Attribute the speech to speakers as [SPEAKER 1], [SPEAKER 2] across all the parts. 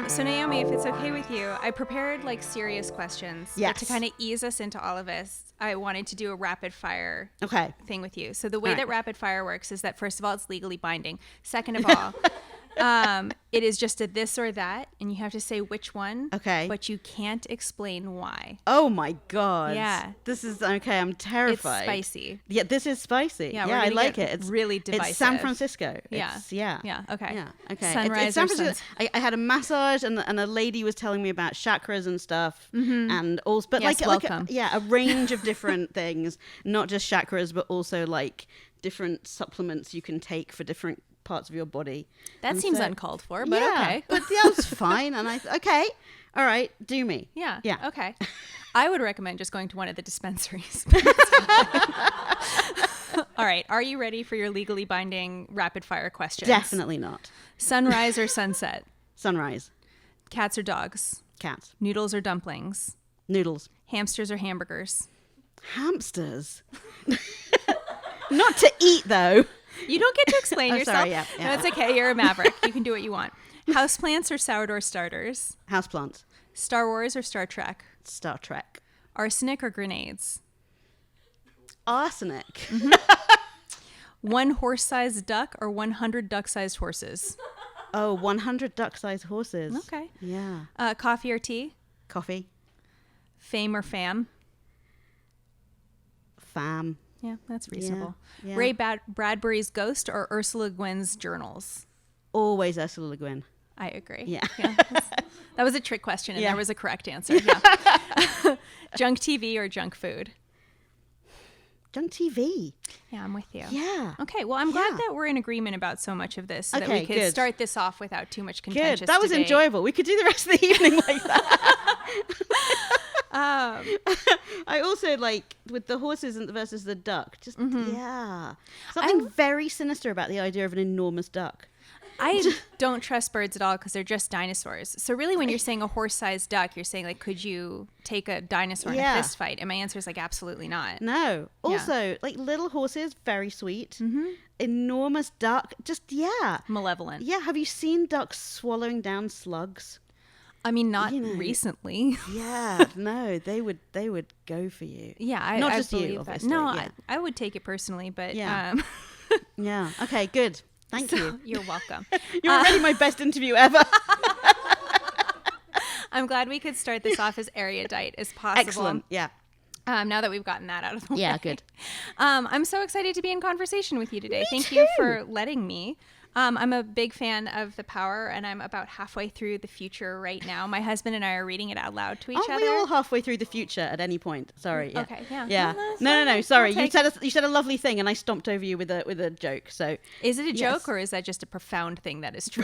[SPEAKER 1] So Naomi, if it's okay with you, I prepared like serious questions.
[SPEAKER 2] Yes.
[SPEAKER 1] But to kind of ease us into all of this, I wanted to do a rapid fire thing with you. So the way that rapid fire works is that first of all, it's legally binding. Second of all, it is just a this or that, and you have to say which one.
[SPEAKER 2] Okay.
[SPEAKER 1] But you can't explain why.
[SPEAKER 2] Oh my God.
[SPEAKER 1] Yeah.
[SPEAKER 2] This is okay. I'm terrified.
[SPEAKER 1] It's spicy.
[SPEAKER 2] Yeah, this is spicy.
[SPEAKER 1] Yeah,
[SPEAKER 2] I like it. It's
[SPEAKER 1] really divisive.
[SPEAKER 2] It's San Francisco.
[SPEAKER 1] Yeah.
[SPEAKER 2] Yeah.
[SPEAKER 1] Okay.
[SPEAKER 2] Yeah. Okay.
[SPEAKER 1] Sunrise
[SPEAKER 2] it's San
[SPEAKER 1] or
[SPEAKER 2] Francisco. I had a massage, and a lady was telling me about chakras and stuff, and also, but
[SPEAKER 1] Yes, welcome.
[SPEAKER 2] a range of different things, not just chakras, but also like different supplements you can take for different parts of your body.
[SPEAKER 1] That seems uncalled for, but okay.
[SPEAKER 2] But that was fine. And okay. All right. Do me.
[SPEAKER 1] Yeah.
[SPEAKER 2] Yeah.
[SPEAKER 1] Okay. I would recommend just going to one of the dispensaries. All right. Are you ready for your legally binding rapid fire questions?
[SPEAKER 2] Definitely not.
[SPEAKER 1] Sunrise or sunset?
[SPEAKER 2] Sunrise.
[SPEAKER 1] Cats or dogs?
[SPEAKER 2] Cats.
[SPEAKER 1] Noodles or dumplings?
[SPEAKER 2] Noodles.
[SPEAKER 1] Hamsters or hamburgers?
[SPEAKER 2] Hamsters. Not to eat, though.
[SPEAKER 1] You don't get to explain yourself.
[SPEAKER 2] Sorry, yeah.
[SPEAKER 1] No, it's okay. You're a maverick. You can do what you want. Houseplants or sourdough starters?
[SPEAKER 2] Houseplants.
[SPEAKER 1] Star Wars or Star Trek?
[SPEAKER 2] Star Trek.
[SPEAKER 1] Arsenic or grenades?
[SPEAKER 2] Arsenic.
[SPEAKER 1] One horse-sized duck or 100 duck-sized horses?
[SPEAKER 2] Oh, 100 duck-sized horses.
[SPEAKER 1] Okay.
[SPEAKER 2] Yeah.
[SPEAKER 1] Coffee or tea?
[SPEAKER 2] Coffee.
[SPEAKER 1] Fame or fam?
[SPEAKER 2] Fam.
[SPEAKER 1] Yeah, that's reasonable.
[SPEAKER 2] Yeah.
[SPEAKER 1] Ray Bradbury's Ghost or Ursula Le Guin's Journals?
[SPEAKER 2] Always Ursula Le Guin.
[SPEAKER 1] I agree.
[SPEAKER 2] Yeah.
[SPEAKER 1] That was a trick question, and
[SPEAKER 2] Yeah.
[SPEAKER 1] there was a correct answer. Yeah. Junk TV or junk food?
[SPEAKER 2] Junk TV.
[SPEAKER 1] Yeah, I'm with you.
[SPEAKER 2] Yeah.
[SPEAKER 1] Okay, well, I'm glad
[SPEAKER 2] Yeah.
[SPEAKER 1] that we're in agreement about so much of this so that
[SPEAKER 2] Okay,
[SPEAKER 1] we could
[SPEAKER 2] good.
[SPEAKER 1] start this off without too much
[SPEAKER 2] Good.
[SPEAKER 1] contentious
[SPEAKER 2] That was
[SPEAKER 1] debate.
[SPEAKER 2] enjoyable. We could do the rest of the evening like that. I also like with the horses versus the duck. Just something very sinister about the idea of an enormous duck.
[SPEAKER 1] I don't trust birds at all because they're just dinosaurs. So really when you're saying a horse-sized duck, you're saying like, could you take a dinosaur in a fist fight? And my answer is like, absolutely not.
[SPEAKER 2] No. Also, like little horses, very sweet. Enormous duck, just
[SPEAKER 1] Malevolent.
[SPEAKER 2] Yeah. Have you seen ducks swallowing down slugs?
[SPEAKER 1] I mean, not recently.
[SPEAKER 2] Yeah. No, they would go for you.
[SPEAKER 1] Yeah,
[SPEAKER 2] Not
[SPEAKER 1] I
[SPEAKER 2] just you,
[SPEAKER 1] believe that.
[SPEAKER 2] obviously.
[SPEAKER 1] No,
[SPEAKER 2] yeah.
[SPEAKER 1] I would take it personally, but
[SPEAKER 2] Yeah. Yeah. Okay. Good. Thank you.
[SPEAKER 1] You're welcome.
[SPEAKER 2] You're already my best interview ever.
[SPEAKER 1] I'm glad we could start this off as erudite as possible.
[SPEAKER 2] Excellent. Yeah.
[SPEAKER 1] Now that we've gotten that out of the way.
[SPEAKER 2] Yeah. Good.
[SPEAKER 1] I'm so excited to be in conversation with you today. Thank you for letting me. I'm a big fan of The Power, and I'm about halfway through The Future right now. My husband and I are reading it out loud to each
[SPEAKER 2] Aren't
[SPEAKER 1] other.
[SPEAKER 2] we all halfway through The Future at any point? Sorry. Yeah.
[SPEAKER 1] Okay, yeah.
[SPEAKER 2] Yeah.
[SPEAKER 1] No, that's
[SPEAKER 2] No.
[SPEAKER 1] fine.
[SPEAKER 2] Sorry.
[SPEAKER 1] I'll
[SPEAKER 2] You said a lovely thing, and I stomped over you with a joke. So
[SPEAKER 1] Is it a
[SPEAKER 2] Yes.
[SPEAKER 1] joke, or is that just a profound thing that is true?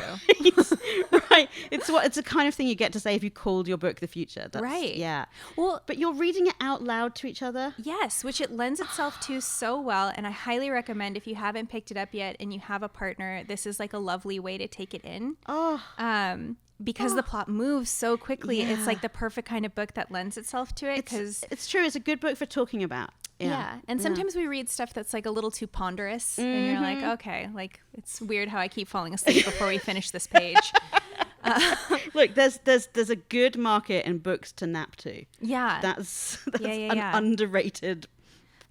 [SPEAKER 2] right. It's the kind of thing you get to say if you called your book The Future. That's,
[SPEAKER 1] Right.
[SPEAKER 2] Yeah.
[SPEAKER 1] Well,
[SPEAKER 2] But you're reading it out loud to each other.
[SPEAKER 1] yes, which it lends itself to so well, and I highly recommend if you haven't picked it up yet and you have a partner, this is like a lovely way to take it in. Because the plot moves so quickly.
[SPEAKER 2] Yeah.
[SPEAKER 1] It's like the perfect kind of book that lends itself to it.
[SPEAKER 2] It's true. It's a good book for talking about.
[SPEAKER 1] Yeah. And sometimes we read stuff that's like a little too ponderous, and you're like, okay, like it's weird how I keep falling asleep before we finish this page.
[SPEAKER 2] Look, there's a good market in books to nap to.
[SPEAKER 1] Yeah.
[SPEAKER 2] That's
[SPEAKER 1] Yeah.
[SPEAKER 2] an underrated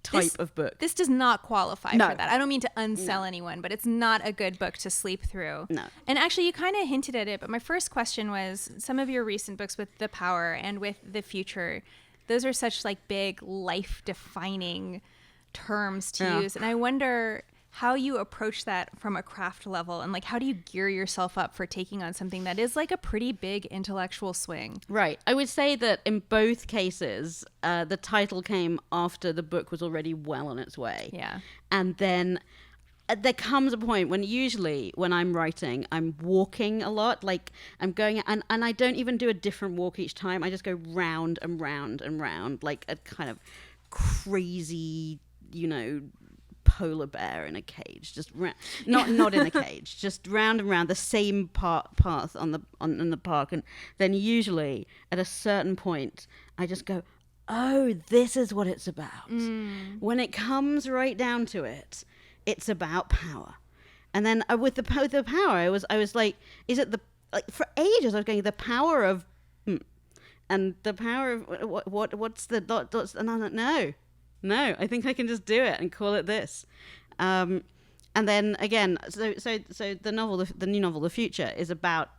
[SPEAKER 2] type of book.
[SPEAKER 1] This does not qualify
[SPEAKER 2] No.
[SPEAKER 1] for that. I don't mean to unsell anyone, but it's not a good book to sleep through.
[SPEAKER 2] No.
[SPEAKER 1] And actually, you kind of hinted at it, but my first question was some of your recent books with The Power and with The Future, those are such like big life-defining terms to use. And I wonder how you approach that from a craft level, and like how do you gear yourself up for taking on something that is like a pretty big intellectual swing?
[SPEAKER 2] Right. I would say that in both cases, the title came after the book was already well on its way.
[SPEAKER 1] Yeah.
[SPEAKER 2] And then there comes a point when usually when I'm writing, I'm walking a lot. Like I'm going, and I don't even do a different walk each time. I just go round and round and round, like a kind of crazy, polar bear in a cage, just not in a cage, just round and round the same path in the park. And then usually at a certain point I just go, oh, this is what it's about. When it comes right down to it, it's about power. And then with the power, I was like, is it for ages I was going the power of, and the power of what's the and I'm like, no, I think I can just do it and call it this. And then again, so the novel, the new novel, The Future, is about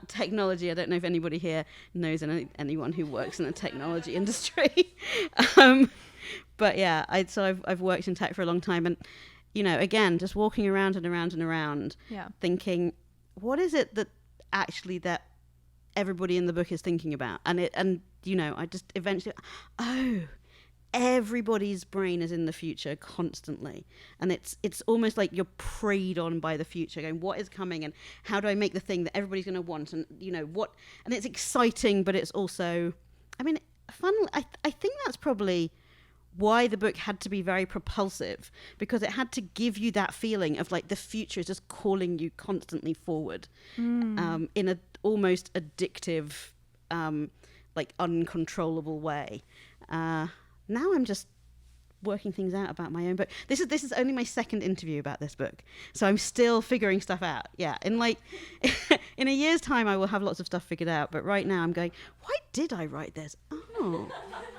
[SPEAKER 2] technology. I don't know if anybody here knows anyone who works in the technology industry. But yeah, I've worked in tech for a long time, and again, just walking around and around and around, thinking, what is it that actually that everybody in the book is thinking about? And I just eventually, everybody's brain is in the future constantly, and it's almost like you're preyed on by the future, going, what is coming, and how do I make the thing that everybody's going to want, and what, and it's exciting, but it's also, fun. I think that's probably why the book had to be very propulsive, because it had to give you that feeling of like the future is just calling you constantly forward, in a almost addictive, like uncontrollable way. Now I'm just working things out about my own book. This is only my second interview about this book, so I'm still figuring stuff out. Yeah, in in a year's time, I will have lots of stuff figured out. But right now, I'm going, why did I write this? Oh,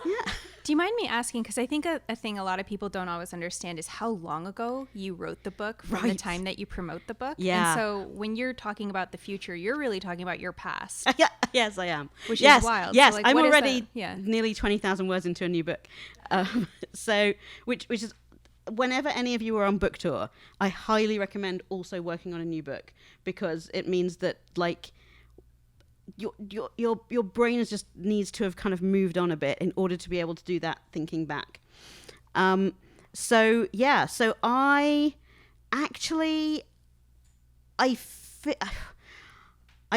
[SPEAKER 2] yeah.
[SPEAKER 1] Do you mind me asking, because I think a thing a lot of people don't always understand is how long ago you wrote the book from the time that you promote the book.
[SPEAKER 2] Yeah.
[SPEAKER 1] And so when you're talking about the future, you're really talking about your past.
[SPEAKER 2] Yeah. Yes, I am.
[SPEAKER 1] Which is wild.
[SPEAKER 2] Yes,
[SPEAKER 1] So,
[SPEAKER 2] I'm already nearly 20,000 words into a new book. So, which is, whenever any of you are on book tour, I highly recommend also working on a new book, because it means that like your brain just needs to have kind of moved on a bit in order to be able to do that thinking back. So I actually I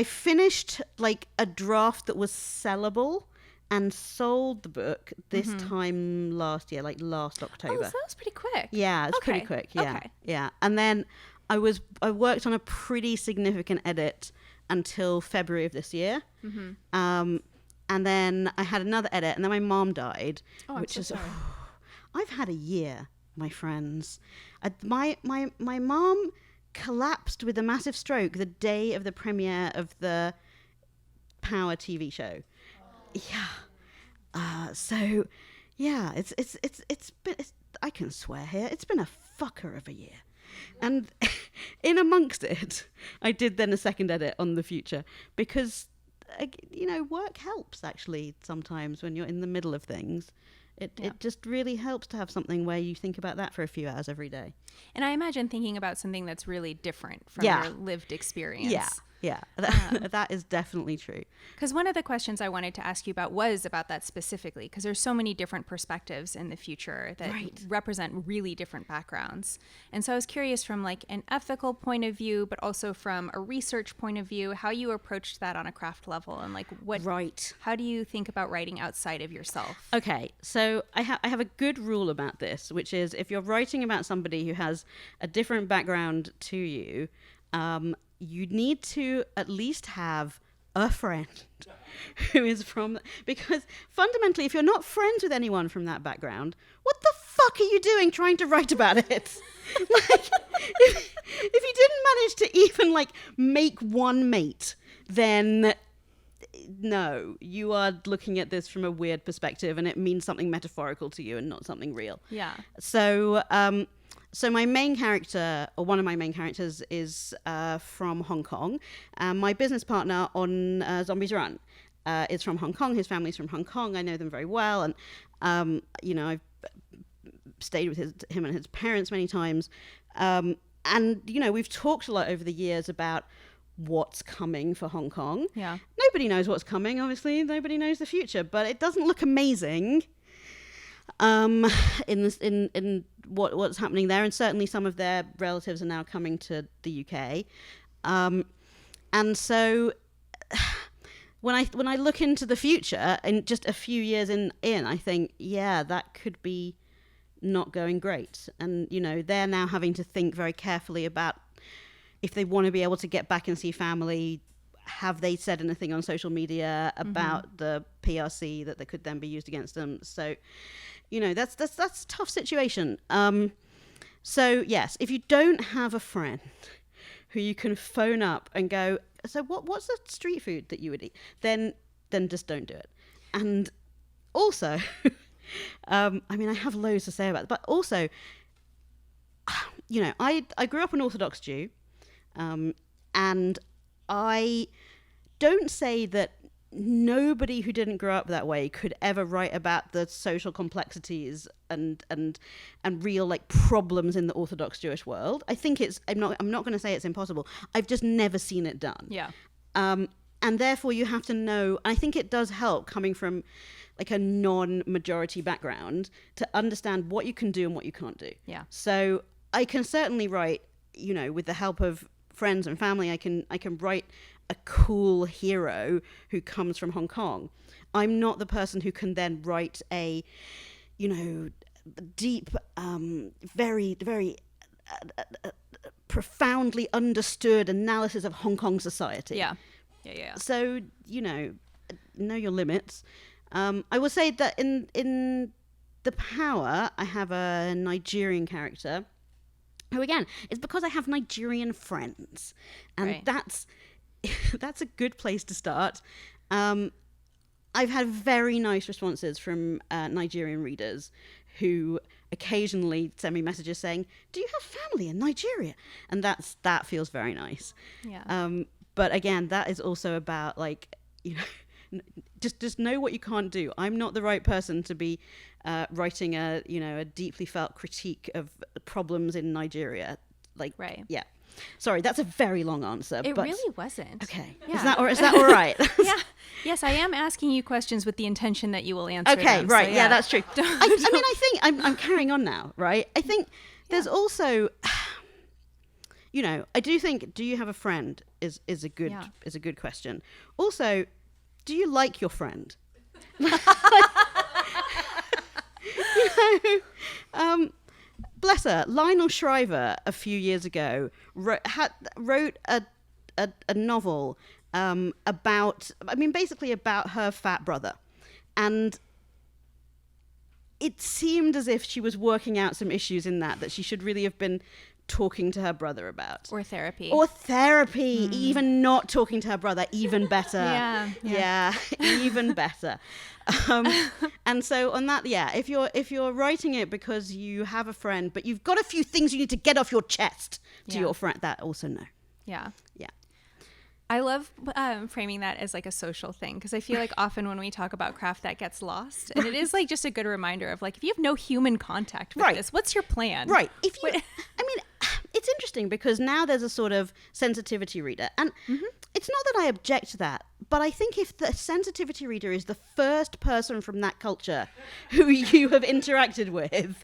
[SPEAKER 2] finished like a draft that was sellable and sold the book this time last year, like last October.
[SPEAKER 1] Oh, so that was pretty quick.
[SPEAKER 2] Yeah, it's pretty quick. Yeah, yeah. And then I worked on a pretty significant edit until February of this year. And then I had another edit, and then my mom died, which is, I've had a year, my friends. My mom collapsed with a massive stroke the day of the premiere of the Power TV show. Yeah. So yeah, it's been, I can swear here, it's been a fucker of a year. And in amongst it, I did then a second edit on The Future, because, work helps actually sometimes when you're in the middle of things. It just really helps to have something where you think about that for a few hours every day.
[SPEAKER 1] And I imagine thinking about something that's really different from your lived experience.
[SPEAKER 2] Yeah, that is definitely true.
[SPEAKER 1] Because one of the questions I wanted to ask you about was about that specifically, because there's so many different perspectives in the future that represent really different backgrounds. And so I was curious from like an ethical point of view, but also from a research point of view, how you approached that on a craft level, and like how do you think about writing outside of yourself?
[SPEAKER 2] Okay, so I have a good rule about this, which is if you're writing about somebody who has a different background to you, you need to at least have a friend who is from, because fundamentally, if you're not friends with anyone from that background, what the fuck are you doing trying to write about it? Like, if you didn't manage to even like make one mate, then no, you are looking at this from a weird perspective, and it means something metaphorical to you and not something real.
[SPEAKER 1] Yeah.
[SPEAKER 2] So my main character, or one of my main characters, is from Hong Kong. My business partner on Zombies Run is from Hong Kong. His family's from Hong Kong. I know them very well. And, I've stayed with him and his parents many times. And, we've talked a lot over the years about what's coming for Hong Kong.
[SPEAKER 1] Yeah.
[SPEAKER 2] Nobody knows what's coming, obviously. Nobody knows the future. But it doesn't look amazing in what's happening there, and certainly some of their relatives are now coming to the UK, and so when I look into the future and just a few years in I think that could be not going great, and they're now having to think very carefully about if they want to be able to get back and see family. Have they said anything on social media about the PRC that could then be used against them? So, that's a tough situation. So yes, if you don't have a friend who you can phone up and go, so what's the street food that you would eat? Then just don't do it. And also, I mean, I have loads to say about it, but also, you know, I grew up an Orthodox Jew, and I don't say that nobody who didn't grow up that way could ever write about the social complexities and real like problems in the Orthodox Jewish world. I think I'm not going to say it's impossible. I've just never seen it done.
[SPEAKER 1] Yeah.
[SPEAKER 2] And therefore you have to know, I think it does help coming from like a non-majority background to understand what you can do and what you can't do.
[SPEAKER 1] Yeah.
[SPEAKER 2] So I can certainly write, you know, with the help of friends and family, I can write a cool hero who comes from Hong Kong. I'm not the person who can then write a, you know, deep, very, very profoundly understood analysis of Hong Kong society.
[SPEAKER 1] Yeah.
[SPEAKER 2] So, you know your limits. I will say that in The Power, I have a Nigerian character who, again, it's because I have Nigerian friends. And
[SPEAKER 1] right.
[SPEAKER 2] that's a good place to start. I've had very nice responses from Nigerian readers who occasionally send me messages saying, do you have family in Nigeria? And that feels very nice.
[SPEAKER 1] Yeah.
[SPEAKER 2] But again, that is also about, like, you know, just know what you can't do. I'm not the right person to be writing a deeply felt critique of problems in Nigeria. Like,
[SPEAKER 1] right.
[SPEAKER 2] Yeah. Sorry, that's a very long answer.
[SPEAKER 1] It
[SPEAKER 2] but
[SPEAKER 1] really wasn't.
[SPEAKER 2] Okay.
[SPEAKER 1] Yeah.
[SPEAKER 2] Is that all right?
[SPEAKER 1] Yeah. Yes, I am asking you questions with the intention that you will answer
[SPEAKER 2] okay,
[SPEAKER 1] them.
[SPEAKER 2] right.
[SPEAKER 1] So,
[SPEAKER 2] yeah, that's true. I mean, I think I'm carrying on now, right? I think there's also, you know, I do think, do you have a friend is a good question. Also, do you like your friend? Bless her, Lionel Shriver a few years ago wrote a novel basically about her fat brother, and it seemed as if she was working out some issues in that she should really have been talking to her brother about.
[SPEAKER 1] Or therapy.
[SPEAKER 2] Even not talking to her brother, even better. Yeah, even better. And so on that, if you're writing it because you have a friend, but you've got a few things you need to get off your chest to your friend, that also no.
[SPEAKER 1] Yeah.
[SPEAKER 2] Yeah.
[SPEAKER 1] I love framing that as like a social thing, because I feel like often when we talk about craft that gets lost, and it is like just a good reminder of like, if you have no human contact with this, what's your plan?
[SPEAKER 2] Right. If you, I mean, it's interesting because now there's a sort of sensitivity reader, and it's not that I object to that, but I think if the sensitivity reader is the first person from that culture who you have interacted with,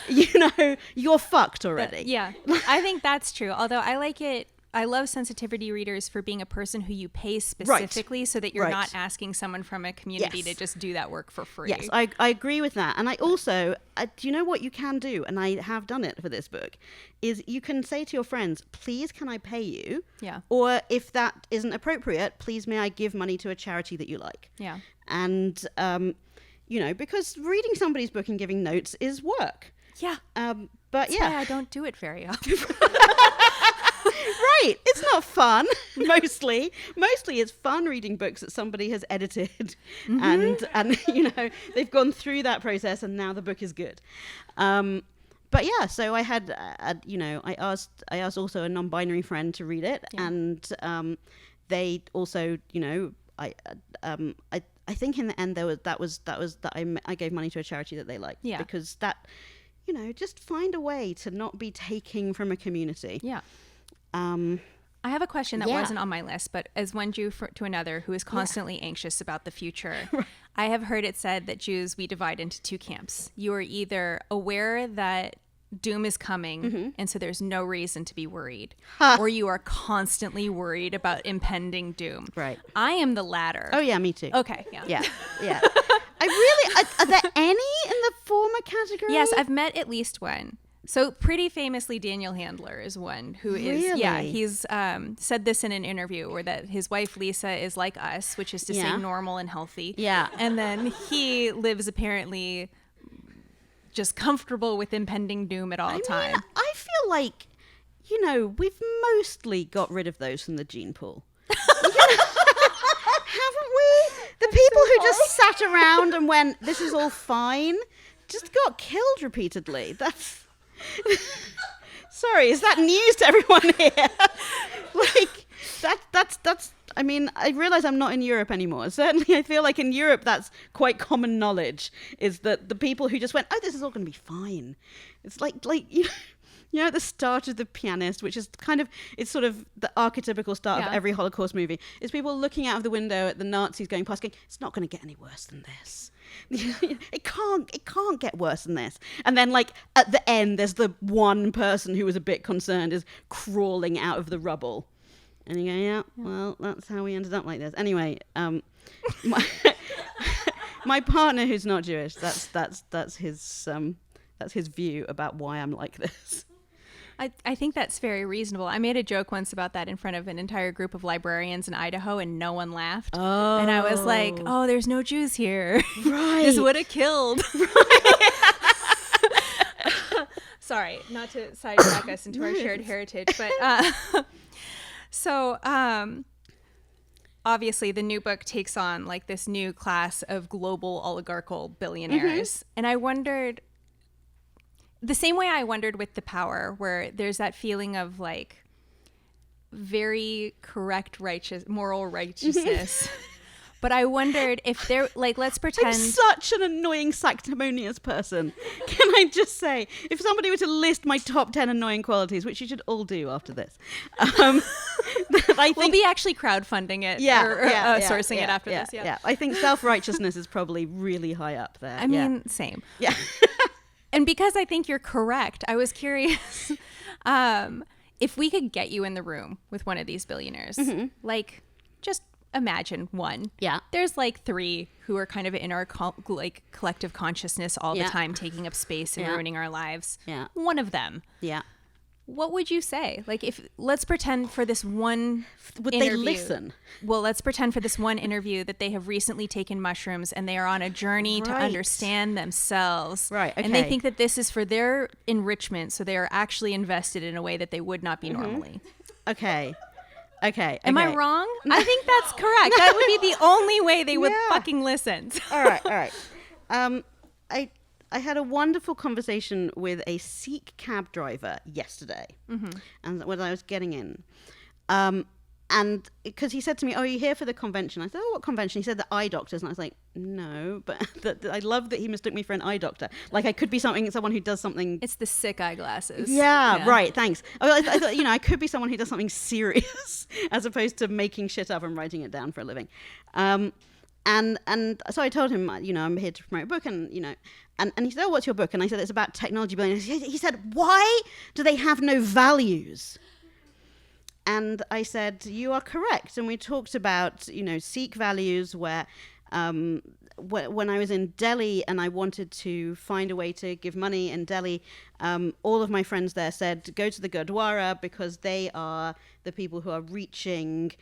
[SPEAKER 2] you know, you're fucked already.
[SPEAKER 1] Yeah, I think that's true. Although I love sensitivity readers for being a person who you pay specifically so that you're not asking someone from a community to just do that work for free.
[SPEAKER 2] Yes, I agree with that. And I also, do you know what you can do? And I have done it for this book, is you can say to your friends, please, can I pay you?
[SPEAKER 1] Yeah.
[SPEAKER 2] Or if that isn't appropriate, please, may I give money to a charity that you like?
[SPEAKER 1] Yeah.
[SPEAKER 2] And, you know, because reading somebody's book and giving notes is work.
[SPEAKER 1] Yeah.
[SPEAKER 2] But
[SPEAKER 1] That's why I don't do it very often.
[SPEAKER 2] Right. It's not fun, mostly. Mostly it's fun reading books that somebody has edited and you know, they've gone through that process and now the book is good. But yeah, so I had, you know, I asked also a non-binary friend to read it, and they also, you know, I think in the end I gave money to a charity that they liked, because that, you know, just find a way to not be taking from a community.
[SPEAKER 1] Yeah. I have a question that wasn't on my list, but as one Jew to another who is constantly anxious about the future, I have heard it said that Jews, we divide into two camps. You are either aware that doom is coming, and so there's no reason to be worried, or you are constantly worried about impending doom.
[SPEAKER 2] Right.
[SPEAKER 1] I am the latter.
[SPEAKER 2] Oh, yeah, me too.
[SPEAKER 1] Okay. Yeah.
[SPEAKER 2] Are there any in the former category?
[SPEAKER 1] Yes, I've met at least one. So pretty famously, Daniel Handler is one who is, he's said this in an interview, or that his wife Lisa is like us, which is to say normal and healthy.
[SPEAKER 2] Yeah.
[SPEAKER 1] And then he lives apparently just comfortable with impending doom at all times.
[SPEAKER 2] I feel like, we've mostly got rid of those from the gene pool. Haven't we? The people who just sat around and went, this is all fine, just got killed repeatedly. That's... Sorry, is that news to everyone here? That's I mean, I realize I'm not in Europe anymore. Certainly, I feel like in Europe, that's quite common knowledge, is that the people who just went, oh, this is all going to be fine. It's like at the start of The Pianist, which is it's sort of the archetypical start of every Holocaust movie, is people looking out of the window at the Nazis going past, going, it's not going to get any worse than this. It can't get worse than this. And then at the end, there's the one person who was a bit concerned is crawling out of the rubble. And you go, yeah, well, that's how we ended up like this. Anyway, my partner who's not Jewish, that's his view about why I'm like this.
[SPEAKER 1] I think that's very reasonable. I made a joke once about that in front of an entire group of librarians in Idaho, and no one laughed.
[SPEAKER 2] Oh.
[SPEAKER 1] And I was like, oh, there's no Jews here.
[SPEAKER 2] Right.
[SPEAKER 1] This would have killed. Sorry, not to sidetrack us into our shared heritage, but so obviously the new book takes on this new class of global oligarchical billionaires. And I wondered, the same way I wondered with The Power, where there's that feeling of very correct moral righteousness. But I wondered if they're let's pretend...
[SPEAKER 2] I'm such an annoying, sanctimonious person. Can I just say, if somebody were to list my top 10 annoying qualities, which you should all do after this, I think
[SPEAKER 1] we'll be actually crowdfunding it or sourcing it after this.
[SPEAKER 2] Yeah, I think self-righteousness is probably really high up there.
[SPEAKER 1] I mean, same.
[SPEAKER 2] Yeah.
[SPEAKER 1] And because I think you're correct, I was curious if we could get you in the room with one of these billionaires, just imagine one.
[SPEAKER 2] Yeah.
[SPEAKER 1] There's 3 who are kind of in our collective consciousness all the time, taking up space and ruining our lives.
[SPEAKER 2] Yeah.
[SPEAKER 1] One of them.
[SPEAKER 2] Yeah.
[SPEAKER 1] What would you say? Let's pretend for this one
[SPEAKER 2] Would
[SPEAKER 1] interview,
[SPEAKER 2] they listen?
[SPEAKER 1] Well, let's pretend for this one interview that they have recently taken mushrooms and they are on a journey to understand themselves.
[SPEAKER 2] Right, okay.
[SPEAKER 1] And they think that this is for their enrichment, so they are actually invested in a way that they would not be normally.
[SPEAKER 2] Okay.
[SPEAKER 1] Am I wrong? I think that's correct. That would be the only way they would fucking listen.
[SPEAKER 2] All right. I had a wonderful conversation with a Sikh cab driver yesterday, and when I was getting in, and because he said to me, "Oh, are you here for the convention?" I said, "Oh, what convention?" He said, "The eye doctors," and I was like, "No," but I love that he mistook me for an eye doctor. I could be someone who does something.
[SPEAKER 1] It's the sick eyeglasses.
[SPEAKER 2] Yeah, right. Thanks. I thought, I could be someone who does something serious as opposed to making shit up and writing it down for a living. And so I told him, I'm here to promote a book, and and he said, "Oh, what's your book?" And I said, "It's about technology billionaires." He said, "Why do they have no values?" And I said, "You are correct." And we talked about, Sikh values, where when I was in Delhi and I wanted to find a way to give money in Delhi, all of my friends there said, go to the Gurdwara because they are the people who are reaching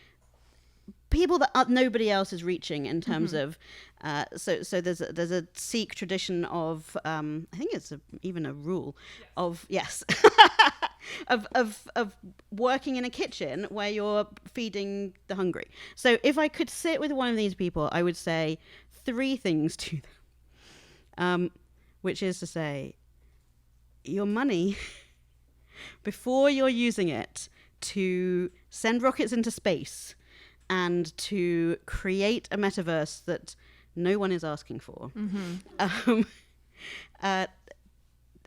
[SPEAKER 2] people that nobody else is reaching in terms of so there's a Sikh tradition of I think it's even a rule of of working in a kitchen where you're feeding the hungry. So if I could sit with one of these people, I would say 3 things to them, which is to say, your money, before you're using it to send rockets into space and to create a metaverse that no one is asking for.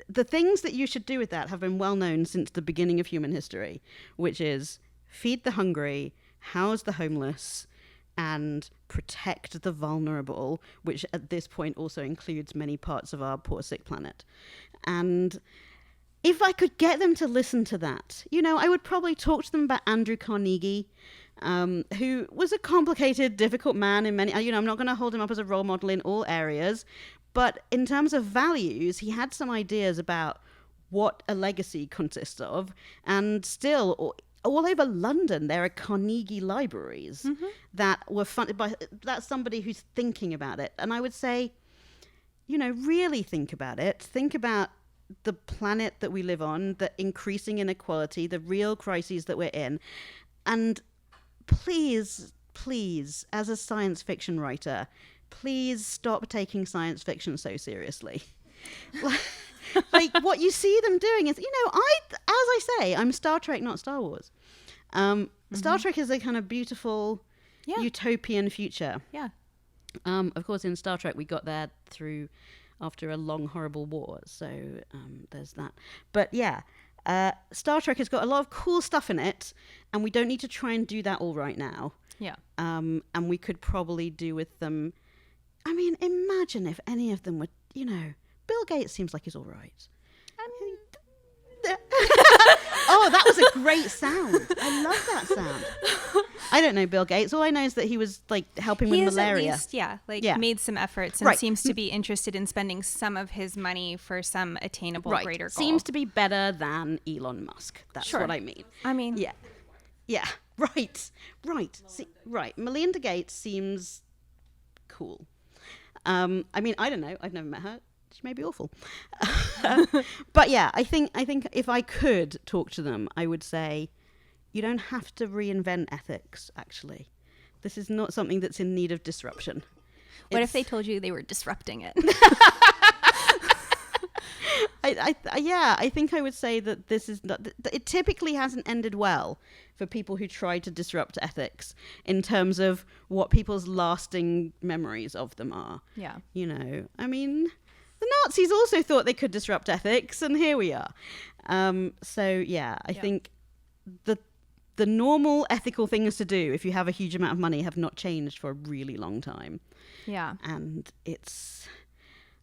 [SPEAKER 2] The things that you should do with that have been well known since the beginning of human history, which is feed the hungry, house the homeless, and protect the vulnerable, which at this point also includes many parts of our poor, sick planet. And if I could get them to listen to that, I would probably talk to them about Andrew Carnegie, who was a complicated, difficult man in many, I'm not going to hold him up as a role model in all areas, but in terms of values, he had some ideas about what a legacy consists of, and still all over London, there are Carnegie libraries that were funded by, that's somebody who's thinking about it. And I would say, really think about it. Think about the planet that we live on, the increasing inequality, the real crises that we're in. And please, as a science fiction writer, please stop taking science fiction so seriously. Like what you see them doing is, as I say, I'm Star Trek, not Star Wars. Star Trek is a kind of beautiful utopian future.
[SPEAKER 1] Yeah.
[SPEAKER 2] Of course, in Star Trek, we got there after a long, horrible war. So there's that. But yeah, Star Trek has got a lot of cool stuff in it, and we don't need to try and do that all right now.
[SPEAKER 1] Yeah.
[SPEAKER 2] And we could probably do with them. I mean, imagine if any of them were, Bill Gates seems like he's all right. Oh, that was a great sound. I love that sound. I don't know Bill Gates. All I know is that he was like helping with malaria.
[SPEAKER 1] At least, made some efforts and seems to be interested in spending some of his money for some attainable greater goal.
[SPEAKER 2] Seems to be better than Elon Musk. That's what I mean.
[SPEAKER 1] I mean,
[SPEAKER 2] yeah, right. See, right. Melinda Gates seems cool. I mean, I don't know. I've never met her. She may be awful. But yeah, I think if I could talk to them, I would say, you don't have to reinvent ethics, actually. This is not something that's in need of disruption.
[SPEAKER 1] What if they told you they were disrupting it?
[SPEAKER 2] I think I would say that this is not, it typically hasn't ended well for people who try to disrupt ethics in terms of what people's lasting memories of them are.
[SPEAKER 1] Yeah.
[SPEAKER 2] I mean, the Nazis also thought they could disrupt ethics, and here we are. I think the normal ethical things to do if you have a huge amount of money have not changed for a really long time.
[SPEAKER 1] Yeah.
[SPEAKER 2] And it's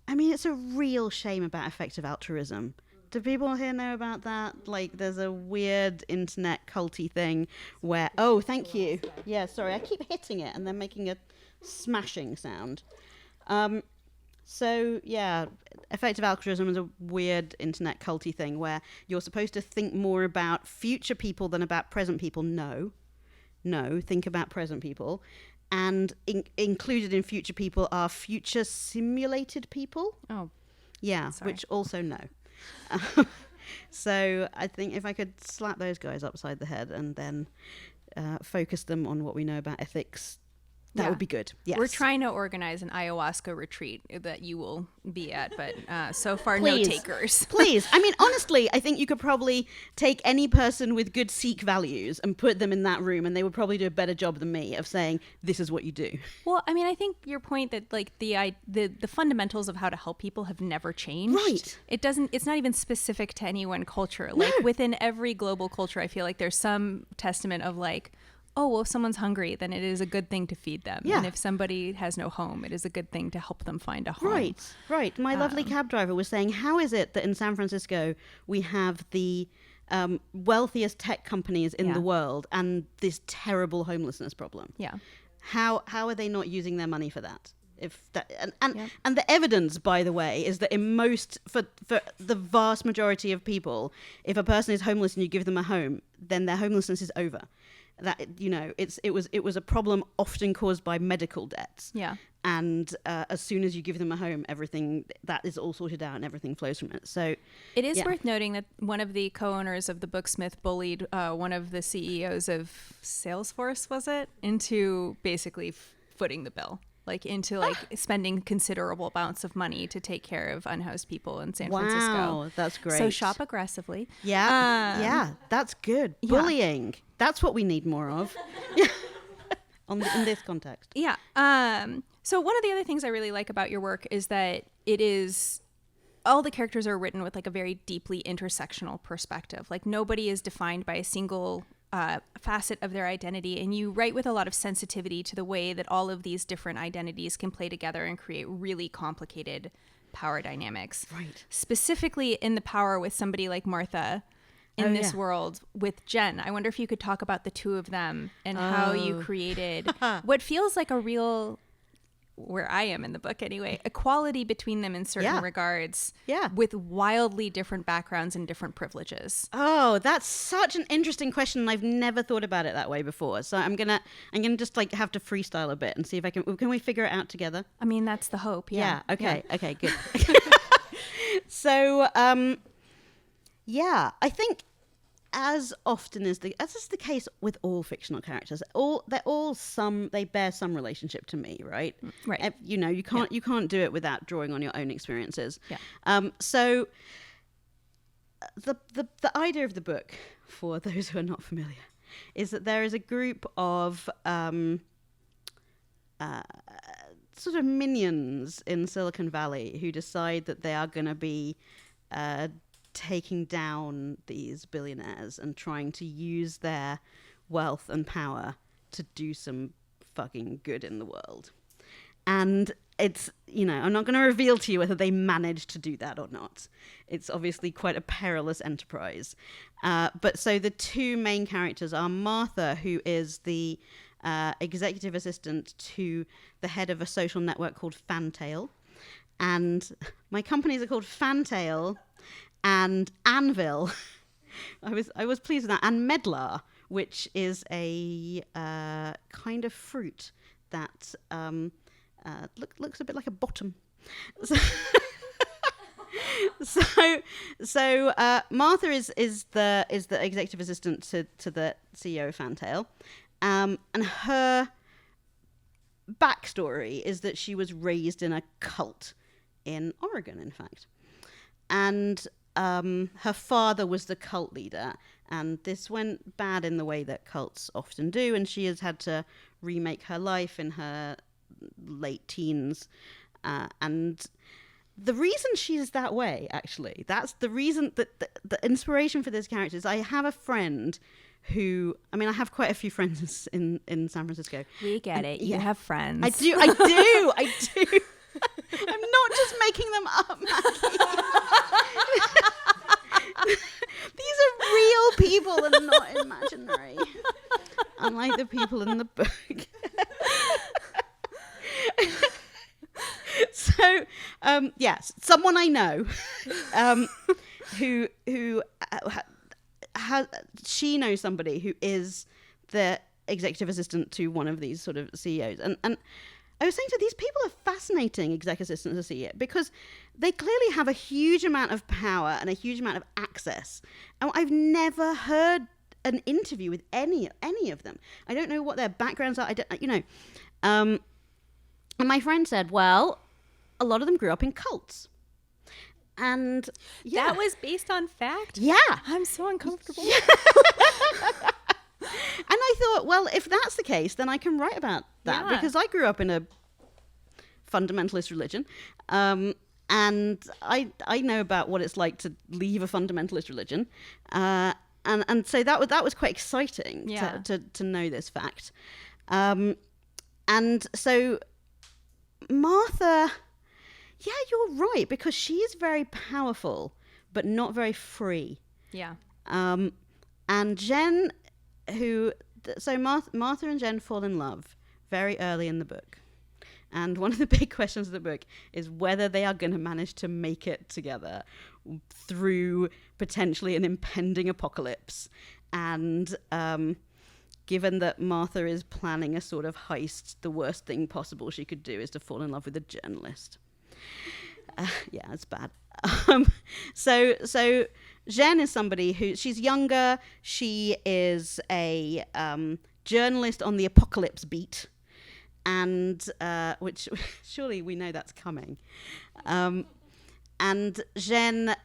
[SPEAKER 2] a real shame about effective altruism. Do people here know about that? Like, there's a weird internet culty thing where, oh, thank you. Yeah, sorry, I keep hitting it and then making a smashing sound. Effective altruism is a weird internet culty thing where you're supposed to think more about future people than about present people. No, think about present people. And included in future people are future simulated people.
[SPEAKER 1] Oh.
[SPEAKER 2] Yeah,
[SPEAKER 1] sorry.
[SPEAKER 2] Which also no. So I think if I could slap those guys upside the head and then focus them on what we know about ethics, that would be good. Yes.
[SPEAKER 1] We're trying to organize an ayahuasca retreat that you will be at, but so far no takers.
[SPEAKER 2] Please. I mean, honestly, I think you could probably take any person with good Sikh values and put them in that room, and they would probably do a better job than me of saying, this is what you do.
[SPEAKER 1] Well, I mean, I think your point that like the fundamentals of how to help people have never changed.
[SPEAKER 2] Right.
[SPEAKER 1] It's not even specific to any one culture. Like within every global culture, I feel like there's some testament of like, oh, well, if someone's hungry, then it is a good thing to feed them. Yeah. And if somebody has no home, it is a good thing to help them find a home.
[SPEAKER 2] Right. My lovely cab driver was saying, how is it that in San Francisco we have the wealthiest tech companies in the world and this terrible homelessness problem?
[SPEAKER 1] Yeah.
[SPEAKER 2] How are they not using their money for that? And the evidence, by the way, is that for the vast majority of people, if a person is homeless and you give them a home, then their homelessness is over. That it was a problem often caused by medical debts.
[SPEAKER 1] Yeah.
[SPEAKER 2] And as soon as you give them a home, everything that is all sorted out and everything flows from it. So
[SPEAKER 1] it is worth noting that one of the co-owners of the Booksmith bullied one of the CEOs of Salesforce, was it, into basically footing the bill. Like into spending considerable amounts of money to take care of unhoused people in San Francisco.
[SPEAKER 2] Wow, that's great.
[SPEAKER 1] So shop aggressively.
[SPEAKER 2] Yeah, that's good. Bullying. That's what we need more of. In this context.
[SPEAKER 1] Yeah. So one of the other things I really like about your work is that all the characters are written with like a very deeply intersectional perspective. Like nobody is defined by a single facet of their identity, and you write with a lot of sensitivity to the way that all of these different identities can play together and create really complicated power dynamics.
[SPEAKER 2] Right.
[SPEAKER 1] Specifically in the power with somebody like Martha in this world with Jen. I wonder if you could talk about the two of them and how you created what feels like a real, where I am in the book anyway, equality between them in certain regards, with wildly different backgrounds and different privileges.
[SPEAKER 2] Oh, that's such an interesting question, and I've never thought about it that way before. So I'm gonna just like have to freestyle a bit and see if I can we figure it out together.
[SPEAKER 1] I mean, that's the hope. Yeah.
[SPEAKER 2] Okay, good. So, yeah, I think as often as is the case with all fictional characters, they bear some relationship to me, right?
[SPEAKER 1] Right.
[SPEAKER 2] You can't do it without drawing on your own experiences.
[SPEAKER 1] Yeah.
[SPEAKER 2] So the idea of the book, for those who are not familiar, is that there is a group of sort of minions in Silicon Valley who decide that they are going to be taking down these billionaires and trying to use their wealth and power to do some fucking good in the world. And it's, I'm not going to reveal to you whether they manage to do that or not. It's obviously quite a perilous enterprise. But so the two main characters are Martha, who is the executive assistant to the head of a social network called Fantail. And my companies are called Fantail and Anvil. I was pleased with that. And Medlar, which is a kind of fruit that looks a bit like a bottom. So Martha is the executive assistant to the CEO of Fantail, and her backstory is that she was raised in a cult in Oregon, in fact, and her father was the cult leader, and this went bad in the way that cults often do, and she has had to remake her life in her late teens, and the reason she's that way, actually, that's the reason that the inspiration for this character is I have a friend who, I have quite a few friends in San Francisco.
[SPEAKER 1] We get it. You have friends.
[SPEAKER 2] I do. I'm not just making them up, Maggie. These are real people and not imaginary. Unlike the people in the book. So, yes, someone I know who she knows somebody who is the executive assistant to one of these sort of CEOs. And I was saying to these people are fascinating exec assistants to CEO because they clearly have a huge amount of power and a huge amount of access. And I've never heard an interview with any of them. I don't know what their backgrounds are. And my friend said, well, a lot of them grew up in cults. And yeah.
[SPEAKER 1] That was based on fact?
[SPEAKER 2] Yeah.
[SPEAKER 1] I'm so uncomfortable.
[SPEAKER 2] Yeah. And I thought, well, if that's the case, then I can write about that because I grew up in a fundamentalist religion. And I know about what it's like to leave a fundamentalist religion. And so that was quite exciting to know this fact. And so Martha, yeah, you're right, because she is very powerful, but not very free.
[SPEAKER 1] Yeah.
[SPEAKER 2] And Jen, Martha and Jen fall in love very early in the book. And one of the big questions of the book is whether they are going to manage to make it together through potentially an impending apocalypse. And given that Martha is planning a sort of heist, the worst thing possible she could do is to fall in love with a journalist. Yeah, it's bad. So Jen is somebody who, she's younger. She is a journalist on the apocalypse beat. And which surely we know that's coming. And Jen,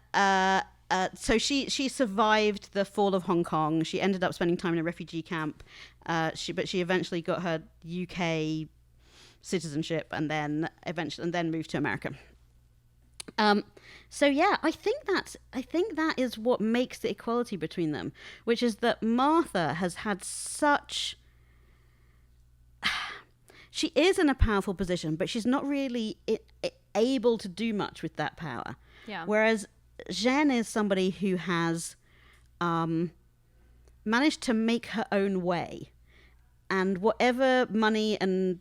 [SPEAKER 2] so she survived the fall of Hong Kong. She ended up spending time in a refugee camp. But she eventually got her UK citizenship and then moved to America. So yeah, I think that is what makes the equality between them, which is that Martha has had such. She is in a powerful position, but she's not really able to do much with that power.
[SPEAKER 1] Yeah.
[SPEAKER 2] Whereas Jeanne is somebody who has managed to make her own way, and whatever money and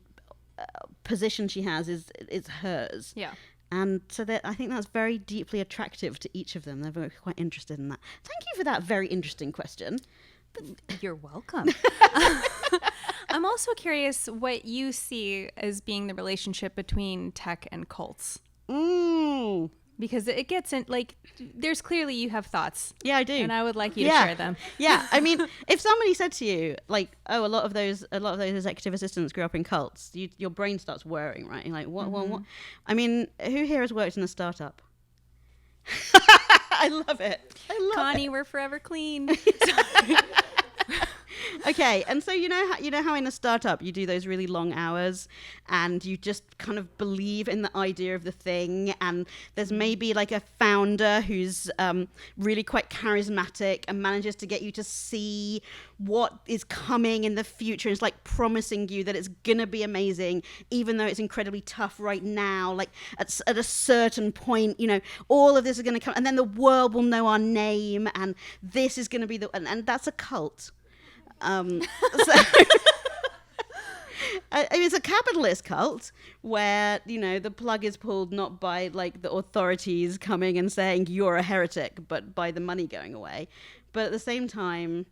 [SPEAKER 2] position she has is hers.
[SPEAKER 1] Yeah.
[SPEAKER 2] And so I think that's very deeply attractive to each of them. They're very quite interested in that. Thank you for that very interesting question.
[SPEAKER 1] You're welcome. I'm also curious what you see as being the relationship between tech and cults. Because it gets in, like, there's clearly you have thoughts.
[SPEAKER 2] Yeah, I do.
[SPEAKER 1] And I would like you to share them.
[SPEAKER 2] Yeah. I mean, if somebody said to you, like, oh, a lot of those executive assistants grew up in cults, your brain starts whirring, right? You're like, what? I mean, who here has worked in a startup? I love it.
[SPEAKER 1] Connie, we're forever clean.
[SPEAKER 2] Okay, and so you know how in a startup you do those really long hours and you just kind of believe in the idea of the thing, and there's maybe like a founder who's really quite charismatic and manages to get you to see what is coming in the future, and it's like promising you that it's gonna be amazing even though it's incredibly tough right now. Like at a certain point, all of this is gonna come, and then the world will know our name, and this is gonna be and that's a cult. It's a capitalist cult where the plug is pulled not by like the authorities coming and saying you're a heretic, but by the money going away. But at the same time,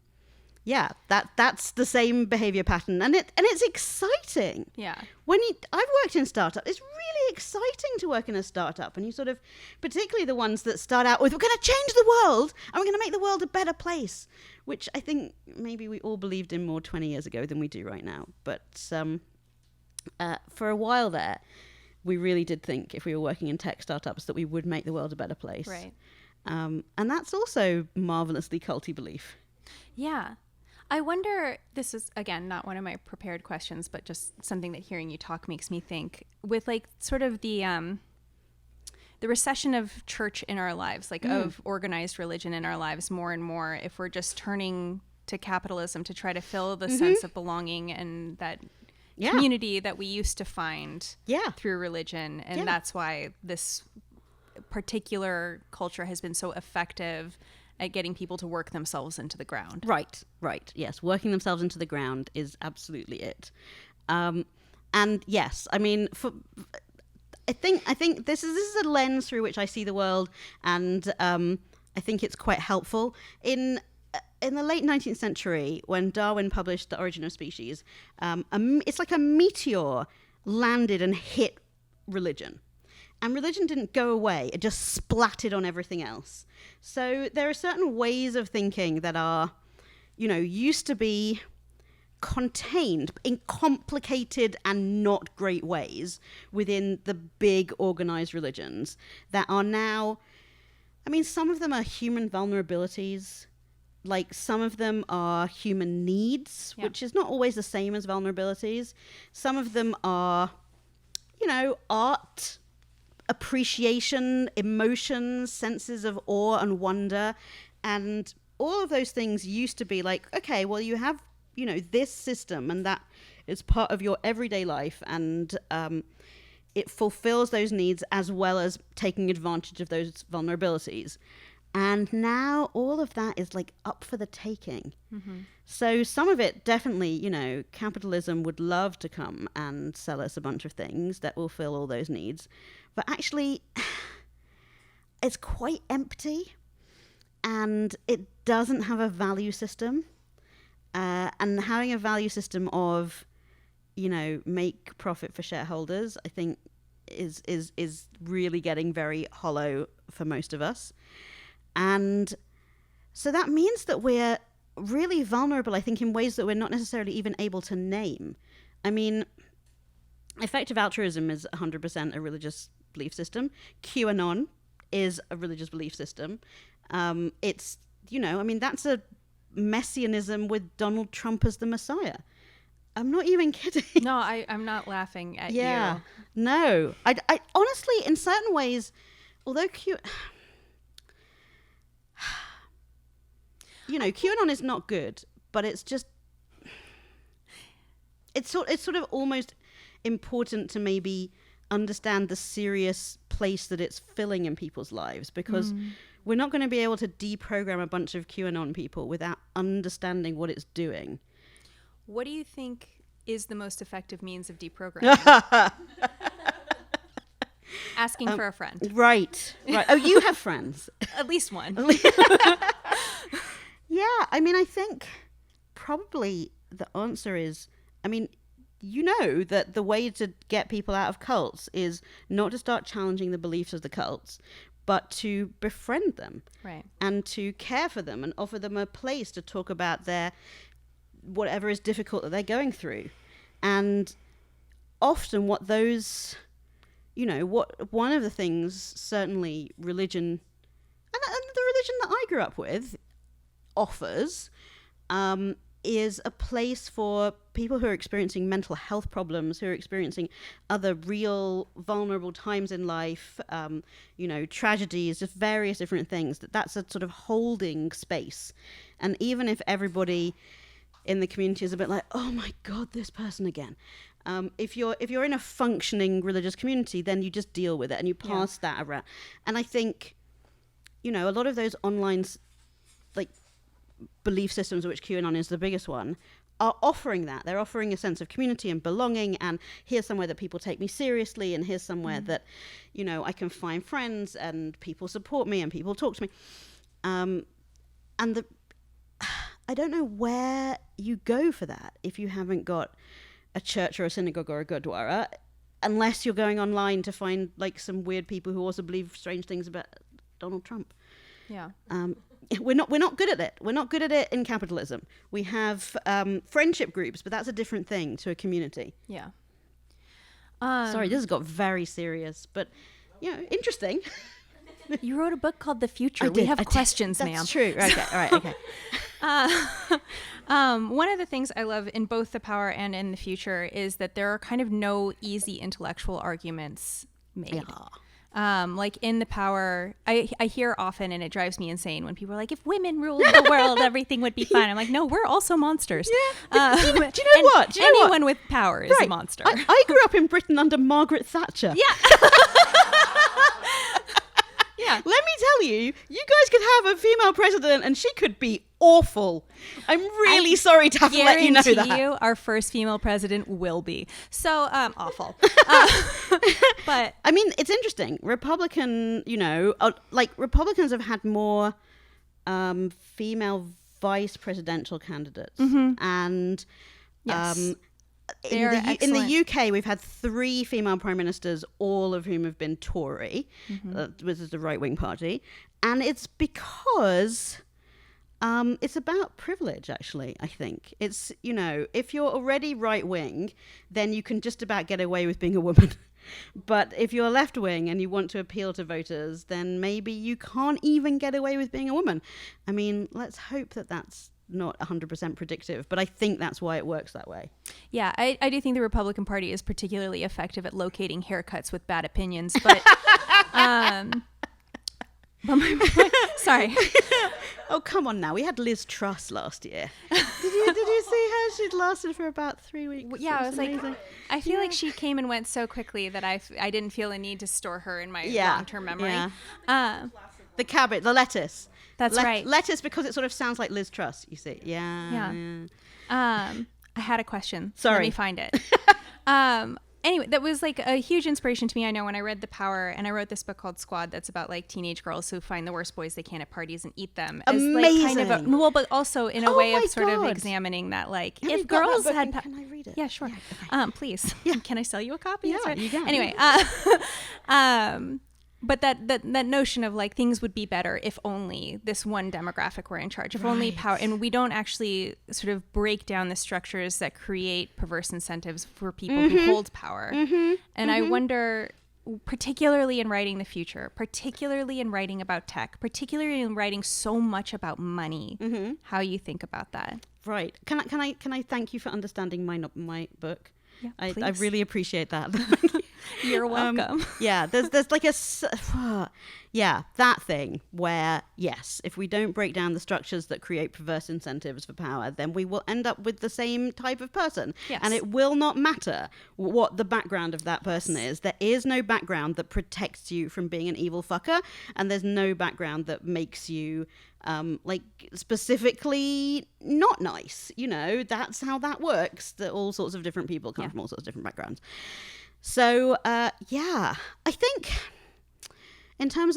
[SPEAKER 2] yeah, that's the same behavior pattern, and it's exciting.
[SPEAKER 1] Yeah.
[SPEAKER 2] I've worked in startup. It's really exciting to work in a startup, and you sort of, particularly the ones that start out with, we're going to change the world and we're going to make the world a better place, which I think maybe we all believed in more 20 years ago than we do right now. But for a while there, we really did think if we were working in tech startups that we would make the world a better place.
[SPEAKER 1] Right.
[SPEAKER 2] And that's also marvelously culty belief.
[SPEAKER 1] Yeah. I wonder, this is, again, not one of my prepared questions, but just something that hearing you talk makes me think, with like sort of the recession of church in our lives, like of organized religion in our lives more and more, if we're just turning to capitalism to try to fill the sense of belonging and that community that we used to find through religion. And that's why this particular culture has been so effective at getting people to work themselves into the ground. Right.
[SPEAKER 2] Yes, working themselves into the ground is absolutely it. And yes, I mean, I think this is a lens through which I see the world, and I think it's quite helpful. In the late 19th century, when Darwin published The Origin of Species, it's like a meteor landed and hit religion. And religion didn't go away. It just splatted on everything else. So there are certain ways of thinking that are, used to be contained in complicated and not great ways within the big organized religions that are now, some of them are human vulnerabilities. Like some of them are human needs, which is not always the same as vulnerabilities. Some of them are, art, appreciation, emotions, senses of awe and wonder. And all of those things used to be like, okay, well, you have, this system, and that is part of your everyday life, and it fulfills those needs as well as taking advantage of those vulnerabilities. And now all of that is like up for the taking. Mm-hmm. So some of it definitely, capitalism would love to come and sell us a bunch of things that will fill all those needs. But actually, it's quite empty, and it doesn't have a value system. And having a value system of, make profit for shareholders, I think is really getting very hollow for most of us. And so that means that we're really vulnerable, I think, in ways that we're not necessarily even able to name. Effective altruism is 100% a religious belief system. QAnon is a religious belief system. It's, that's a messianism with Donald Trump as the Messiah. I'm not even kidding.
[SPEAKER 1] No, I'm not laughing at you.
[SPEAKER 2] No. I honestly, in certain ways, although QAnon is not good, but it's just, it's sort of almost important to maybe understand the serious place that it's filling in people's lives, because we're not going to be able to deprogram a bunch of QAnon people without understanding what it's doing.
[SPEAKER 1] What do you think is the most effective means of deprogramming? Asking for a friend.
[SPEAKER 2] Right. Oh, you have friends.
[SPEAKER 1] At least one.
[SPEAKER 2] Yeah, I think probably the answer is, that the way to get people out of cults is not to start challenging the beliefs of the cults, but to befriend them,
[SPEAKER 1] Right.
[SPEAKER 2] and to care for them and offer them a place to talk about their whatever is difficult that they're going through. And often what those, what one of the things, certainly religion, and the religion that I grew up with offers, is a place for people who are experiencing mental health problems, who are experiencing other real vulnerable times in life, tragedies, just various different things. That's a sort of holding space. And even if everybody in the community is a bit like, oh my God, this person again. If you're in a functioning religious community, then you just deal with it and you pass that around. And I think, a lot of those online belief systems, of which QAnon is the biggest one, are offering that. They're offering a sense of community and belonging, and here's somewhere that people take me seriously, and here's somewhere that, I can find friends and people support me and people talk to me. I don't know where you go for that if you haven't got a church or a synagogue or a gurdwara, unless you're going online to find some weird people who also believe strange things about Donald Trump.
[SPEAKER 1] Yeah.
[SPEAKER 2] We're not good at it. We're not good at it in capitalism. We have friendship groups, but that's a different thing to a community.
[SPEAKER 1] Yeah.
[SPEAKER 2] Sorry, this has got very serious, but interesting.
[SPEAKER 1] You wrote a book called The Future. We have questions, ma'am.
[SPEAKER 2] That's true. Okay. All right. Okay.
[SPEAKER 1] One of the things I love in both The Power and in The Future is that there are kind of no easy intellectual arguments made.
[SPEAKER 2] Yeah.
[SPEAKER 1] Like in The Power, I hear often, and it drives me insane, when people are like, if women ruled the world, everything would be fine. I'm like, no, we're also monsters.
[SPEAKER 2] Yeah. Do you know what?
[SPEAKER 1] Anyone with power is a monster.
[SPEAKER 2] I grew up in Britain under Margaret Thatcher.
[SPEAKER 1] Yeah. Yeah.
[SPEAKER 2] Let me tell you, you guys could have a female president and she could be awful. I'm really sorry to have to let you know that.
[SPEAKER 1] Guarantee you our first female president will be. So, awful. But
[SPEAKER 2] I mean, it's interesting. Republicans have had more female vice presidential candidates. And
[SPEAKER 1] yes.
[SPEAKER 2] in the UK, we've had 3 female prime ministers, all of whom have been Tory, which is the right-wing party. And it's because it's about privilege, actually, I think. It's, if you're already right-wing, then you can just about get away with being a woman. But if you're left-wing and you want to appeal to voters, then maybe you can't even get away with being a woman. I mean, let's hope that that's not 100% predictive, but I think that's why it works that way.
[SPEAKER 1] Yeah, I do think the Republican Party is particularly effective at locating haircuts with bad opinions, but sorry.
[SPEAKER 2] Oh, come on now. We had Liz Truss last year. Did you see her? She'd lasted for about 3 weeks.
[SPEAKER 1] Yeah, I was amazing. Like, I feel like she came and went so quickly that I didn't feel a need to store her in my long-term memory.
[SPEAKER 2] Yeah. The cabbage, the lettuce.
[SPEAKER 1] That's right.
[SPEAKER 2] Lettuce, because it sort of sounds like Liz Truss, you see. Yeah.
[SPEAKER 1] I had a question.
[SPEAKER 2] Sorry.
[SPEAKER 1] Let me find it. Anyway, that was like a huge inspiration to me. I know when I read The Power, and I wrote this book called Squad that's about like teenage girls who find the worst boys they can at parties and eat them.
[SPEAKER 2] Amazing.
[SPEAKER 1] As like kind of but also in a way of sort of examining that, like,
[SPEAKER 2] have
[SPEAKER 1] if girls had...
[SPEAKER 2] Can I read it?
[SPEAKER 1] Yeah, sure.
[SPEAKER 2] Yeah, okay.
[SPEAKER 1] Please.
[SPEAKER 2] Yeah.
[SPEAKER 1] Can I sell you a copy?
[SPEAKER 2] Yeah, you can.
[SPEAKER 1] Anyway, but that notion of like things would be better if only this one demographic were in charge, if only power, and we don't actually sort of break down the structures that create perverse incentives for people who hold power. And I wonder, particularly in writing The Future, particularly in writing about tech, particularly in writing so much about money, how you think about that.
[SPEAKER 2] Right. Can I thank you for understanding my book?
[SPEAKER 1] Yeah,
[SPEAKER 2] I really appreciate that.
[SPEAKER 1] You're welcome.
[SPEAKER 2] There's like that thing where, yes, if we don't break down the structures that create perverse incentives for power, then we will end up with the same type of person.
[SPEAKER 1] Yes.
[SPEAKER 2] And it will not matter what the background of that person is. There is no background that protects you from being an evil fucker, and there's no background that makes you specifically not nice. That's how that works, that all sorts of different people come from all sorts of different backgrounds. So I think in terms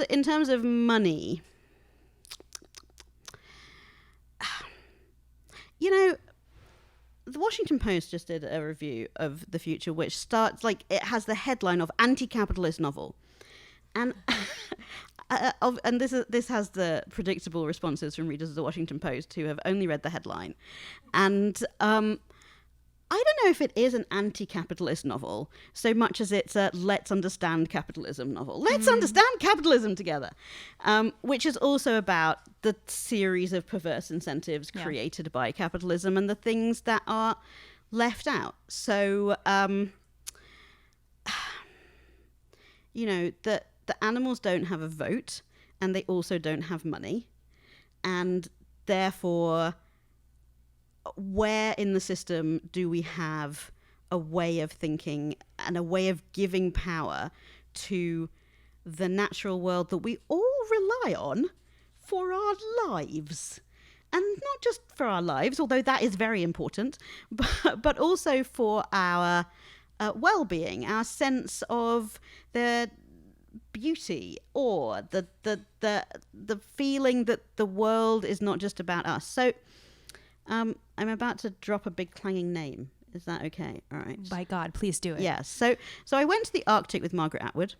[SPEAKER 2] of money, the Washington Post just did a review of The Future, which starts it has the headline of anti-capitalist novel, and and this has the predictable responses from readers of the Washington Post who have only read the headline. And I don't know if it is an anti-capitalist novel so much as it's a let's understand capitalism novel. Let's understand capitalism together, which is also about the series of perverse incentives created by capitalism and the things that are left out. So, the animals don't have a vote, and they also don't have money, and therefore, where in the system do we have a way of thinking and a way of giving power to the natural world that we all rely on for our lives? And not just for our lives, although that is very important, but also for our well-being, our sense of the beauty, or the feeling that the world is not just about us. So I'm about to drop a bbe clanging name. Is that okay? All right.
[SPEAKER 1] By God, please do it.
[SPEAKER 2] Yeah. So I went to the Arctic with Margaret Atwood,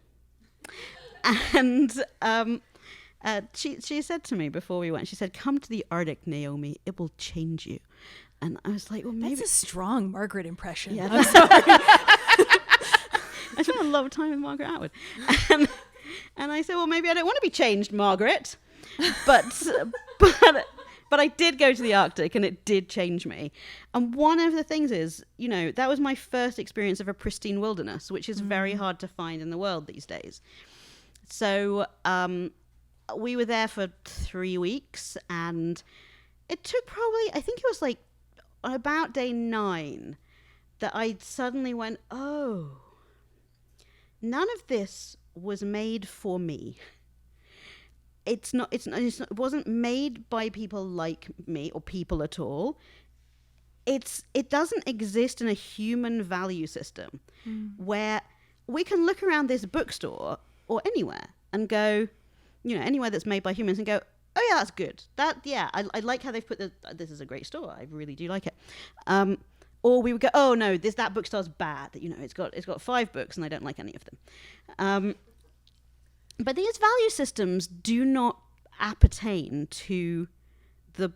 [SPEAKER 2] and she said to me before we went, she said, "Come to the Arctic, Naomi. It will change you." And I was like, well, maybe.
[SPEAKER 1] That's a strong Margaret impression.
[SPEAKER 2] Yeah,
[SPEAKER 1] I'm sorry.
[SPEAKER 2] I spent a lot of time with Margaret Atwood. And I said, well, maybe I don't want to be changed, Margaret. But I did go to the Arctic, and it did change me. And one of the things is, that was my first experience of a pristine wilderness, which is very hard to find in the world these days. So we were there for 3 weeks, and it took probably, I think it was like about day 9 that I suddenly went, oh, none of this was made for me. It wasn't made by people like me or people at all. It doesn't exist in a human value system where we can look around this bookstore or anywhere and go, anywhere that's made by humans and go, oh yeah, that's good. I like how they've put this is a great store. I really do like it. Or we would go, oh no, that bookstore's bad. It's got 5 books and I don't like any of them. But these value systems do not appertain to the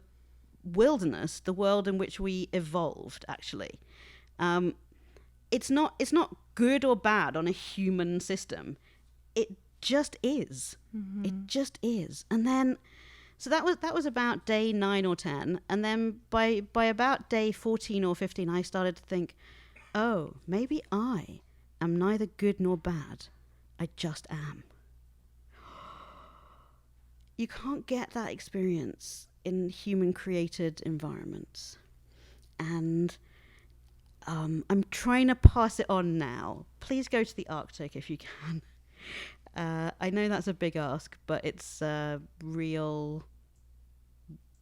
[SPEAKER 2] wilderness, the world in which we evolved, actually. It's not good or bad on a human system. It just is. Mm-hmm. It just is. And then, so that was about day 9 or 10. And then by about day 14 or 15, I started to think, oh, maybe I am neither good nor bad. I just am. You can't get that experience in human-created environments. And I'm trying to pass it on now. Please go to the Arctic if you can. I know that's a big ask, but it's a real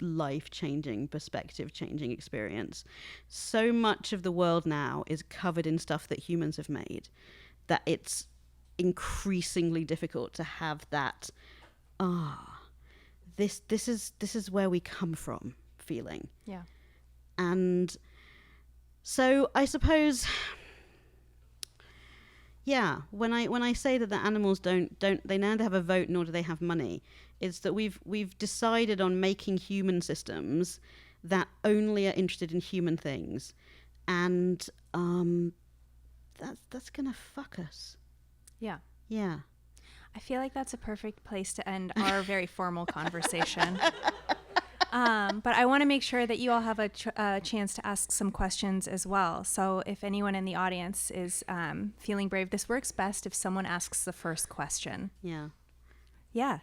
[SPEAKER 2] life-changing, perspective-changing experience. So much of the world now is covered in stuff that humans have made that it's increasingly difficult to have that, this is where we come from feeling.
[SPEAKER 1] Yeah.
[SPEAKER 2] And so I suppose, yeah, when I say that the animals don't they neither have a vote nor do they have money, it's that we've decided on making human systems that only are interested in human things, and that's gonna fuck us.
[SPEAKER 1] Yeah.
[SPEAKER 2] Yeah.
[SPEAKER 1] I feel like that's a perfect place to end our very formal conversation. But I want to make sure that you all have a chance to ask some questions as well. So if anyone in the audience is feeling brave, this works best if someone asks the first question.
[SPEAKER 2] Yeah.
[SPEAKER 1] Yeah.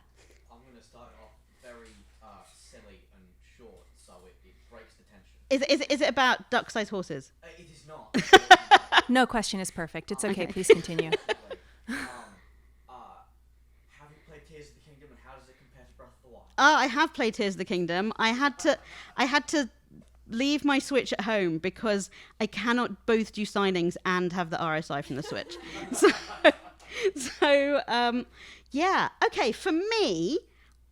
[SPEAKER 3] I'm going to start off very silly and short, so it breaks the tension.
[SPEAKER 2] Is it about duck-sized horses?
[SPEAKER 3] It is not.
[SPEAKER 1] No question is perfect. It's okay. Please continue.
[SPEAKER 3] Have you played Tears of the Kingdom, and how does it compare to Breath of the Wild?
[SPEAKER 2] I have played Tears of the Kingdom. I had to leave my Switch at home because I cannot both do signings and have the RSI from the Switch. So yeah. Okay, for me,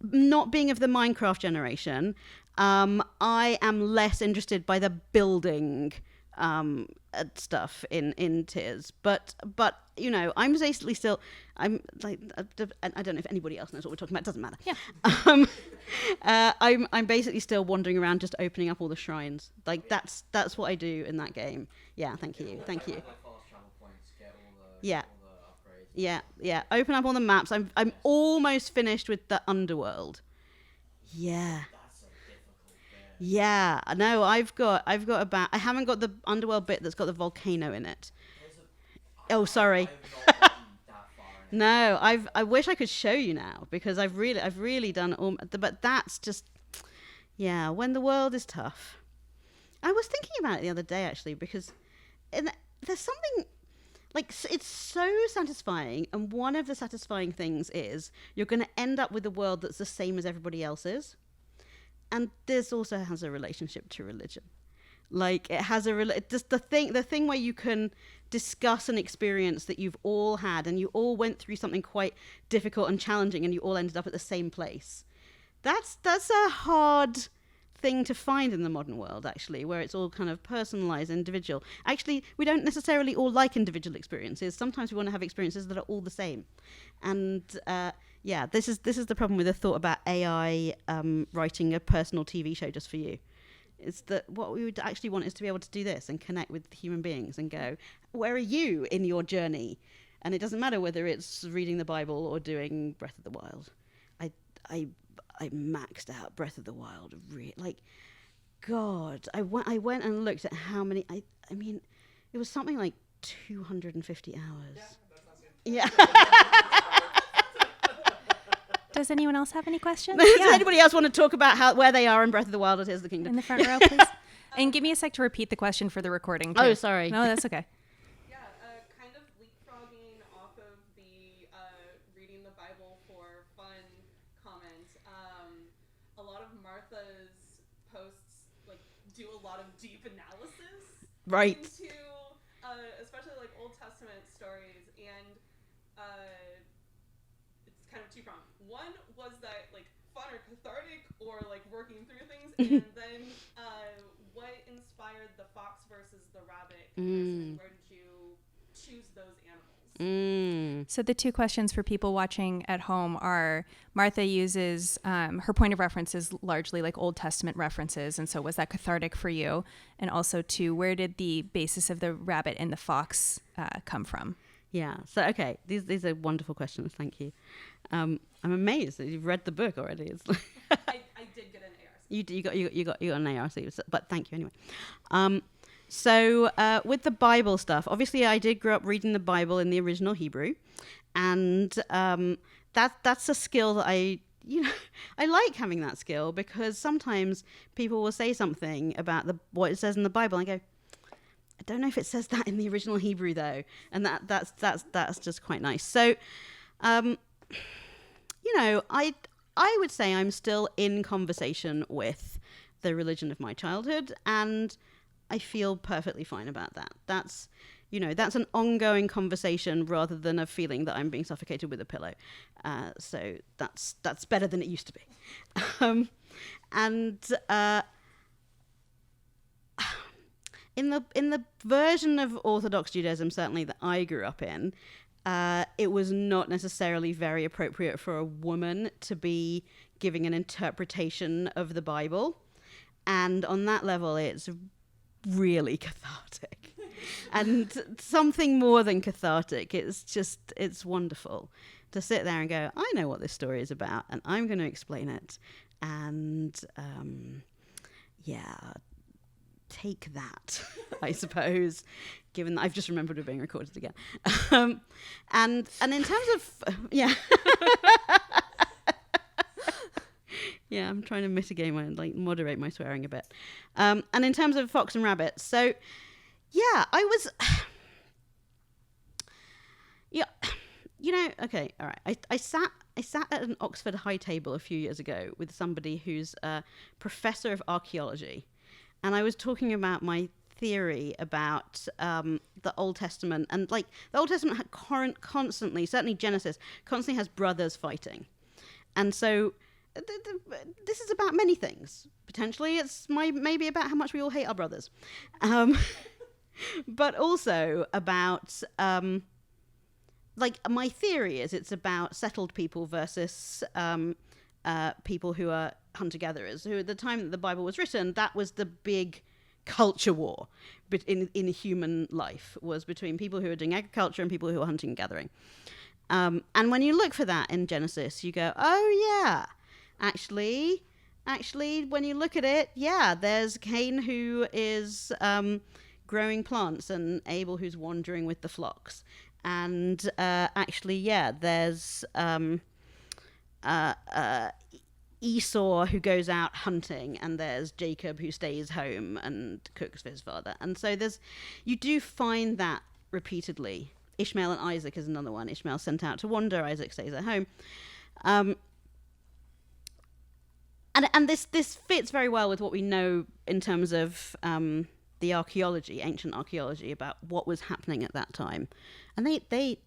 [SPEAKER 2] not being of the Minecraft generation, I am less interested by the building stuff in Tears, but I'm basically still, I'm like, I don't know if anybody else knows what we're talking about. It doesn't matter.
[SPEAKER 1] Yeah.
[SPEAKER 2] I'm basically still wandering around, just opening up all the shrines. Like that's what I do in that game. Yeah, thank you.
[SPEAKER 3] Fast travel points, get all the
[SPEAKER 2] Yeah.
[SPEAKER 3] all the upgrades.
[SPEAKER 2] Yeah. Open up all the maps. I'm almost finished with the underworld. Yeah.
[SPEAKER 3] That's a difficult bit.
[SPEAKER 2] Yeah. No, I've got about. I haven't got the underworld bit that's got the volcano in it. Oh, sorry.
[SPEAKER 3] I've not gotten that far in it.
[SPEAKER 2] No, I wish I could show you now, because I've really done all, but that's just, yeah, when the world is tough. I was thinking about it the other day, actually, because there's something like, it's so satisfying, and one of the satisfying things is you're going to end up with a world that's the same as everybody else's, and this also has a relationship to religion. Like, it has just the thing where you can discuss an experience that you've all had, and you all went through something quite difficult and challenging, and you all ended up at the same place. That's a hard thing to find in the modern world, actually, where it's all kind of personalized, individual. Actually, we don't necessarily all like individual experiences. Sometimes we want to have experiences that are all the same. And this is the problem with the thought about AI writing a personal TV show just for you. It's that what we would actually want is to be able to do this and connect with human beings and go, where are you in your journey? And it doesn't matter whether it's reading the Bible or doing Breath of the Wild. I maxed out Breath of the Wild. God, I went and looked at how many. I mean, it was something like 250 hours.
[SPEAKER 3] Yeah, that sounds good.
[SPEAKER 2] Yeah.
[SPEAKER 1] Does anyone else have any questions?
[SPEAKER 2] Does anybody else want to talk about where they are in Breath of the Wild or Tears of the Kingdom?
[SPEAKER 1] In the front row, please. And give me a sec to repeat the question for the recording, too.
[SPEAKER 2] Oh, sorry.
[SPEAKER 1] No, that's okay.
[SPEAKER 4] Yeah, kind of leapfrogging off of the reading the Bible for fun comment. A lot of Martha's posts do a lot of deep analysis
[SPEAKER 2] Right.
[SPEAKER 4] into especially Old Testament stories, and it's kind of two-pronged. One was that fun or cathartic, or working through things, and then what inspired the fox versus the rabbit comparison? Where did you choose those animals?
[SPEAKER 1] So the two questions for people watching at home are, Martha uses, her point of reference is largely Old Testament references. And so was that cathartic for you? And also, two, where did the basis of the rabbit and the fox come from?
[SPEAKER 2] Yeah. So, okay. These are wonderful questions. Thank you. I'm amazed that you've read the book already. It's
[SPEAKER 4] I did get an ARC.
[SPEAKER 2] You got an ARC, but thank you anyway. So with the Bible stuff, obviously I did grow up reading the Bible in the original Hebrew, and that's a skill that I like having that skill, because sometimes people will say something about what it says in the Bible, and I go, I don't know if it says that in the original Hebrew though, and that's just quite nice. So, I would say I'm still in conversation with the religion of my childhood, and I feel perfectly fine about that. That's an ongoing conversation rather than a feeling that I'm being suffocated with a pillow. So that's better than it used to be. In the version of Orthodox Judaism, certainly that I grew up in, it was not necessarily very appropriate for a woman to be giving an interpretation of the Bible. And on that level, it's really cathartic. And something more than cathartic. It's wonderful to sit there and go, I know what this story is about, and I'm going to explain it. And take that, I suppose, given that I've just remembered we're being recorded again. And in terms of, yeah. Yeah, I'm trying to mitigate moderate my swearing a bit. And in terms of Fox and Rabbit, so yeah, I was, okay, all right. I sat at an Oxford high table a few years ago with somebody who's a professor of archaeology, and I was talking about my theory about the Old Testament, and the Old Testament had constantly, certainly Genesis, constantly has brothers fighting, and so. This is about many things. Potentially, it's maybe about how much we all hate our brothers. but also about like my theory is it's about settled people versus people who are hunter-gatherers, who at the time that the Bible was written, that was the big culture war in human life, was between people who are doing agriculture and people who are hunting and gathering. And when you look for that in Genesis, you go, oh yeah, actually, when you look at it, yeah, there's Cain who is growing plants and Abel who's wandering with the flocks. And actually, yeah, there's Esau who goes out hunting, and there's Jacob who stays home and cooks for his father. And so you do find that repeatedly. Ishmael and Isaac is another one. Ishmael sent out to wander, Isaac stays at home. And this fits very well with what we know in terms of the archaeology, ancient archaeology, about what was happening at that time. And they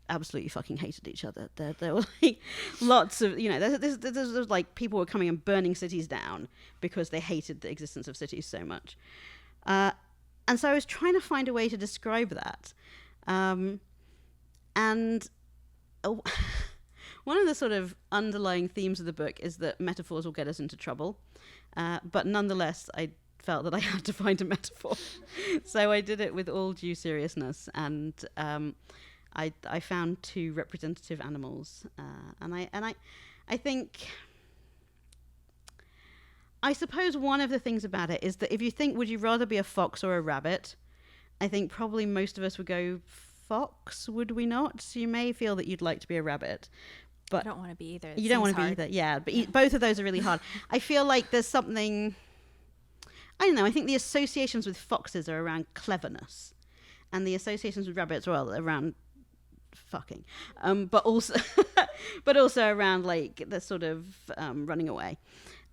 [SPEAKER 2] absolutely fucking hated each other. There were like lots of, there's like people were coming and burning cities down because they hated the existence of cities so much. And so I was trying to find a way to describe that. One of the sort of underlying themes of the book is that metaphors will get us into trouble. But nonetheless, I felt that I had to find a metaphor. So I did it with all due seriousness. And I found two representative animals. And I think... I suppose one of the things about it is that if you think, would you rather be a fox or a rabbit? I think probably most of us would go fox, would we not? So you may feel that you'd like to be a rabbit. But
[SPEAKER 1] I don't want to be either.
[SPEAKER 2] You don't want to be either, yeah. But both of those are really hard. I feel like there's something... I don't know, I think the associations with foxes are around cleverness. And the associations with rabbits, well, around fucking. But also around, like, the sort of running away.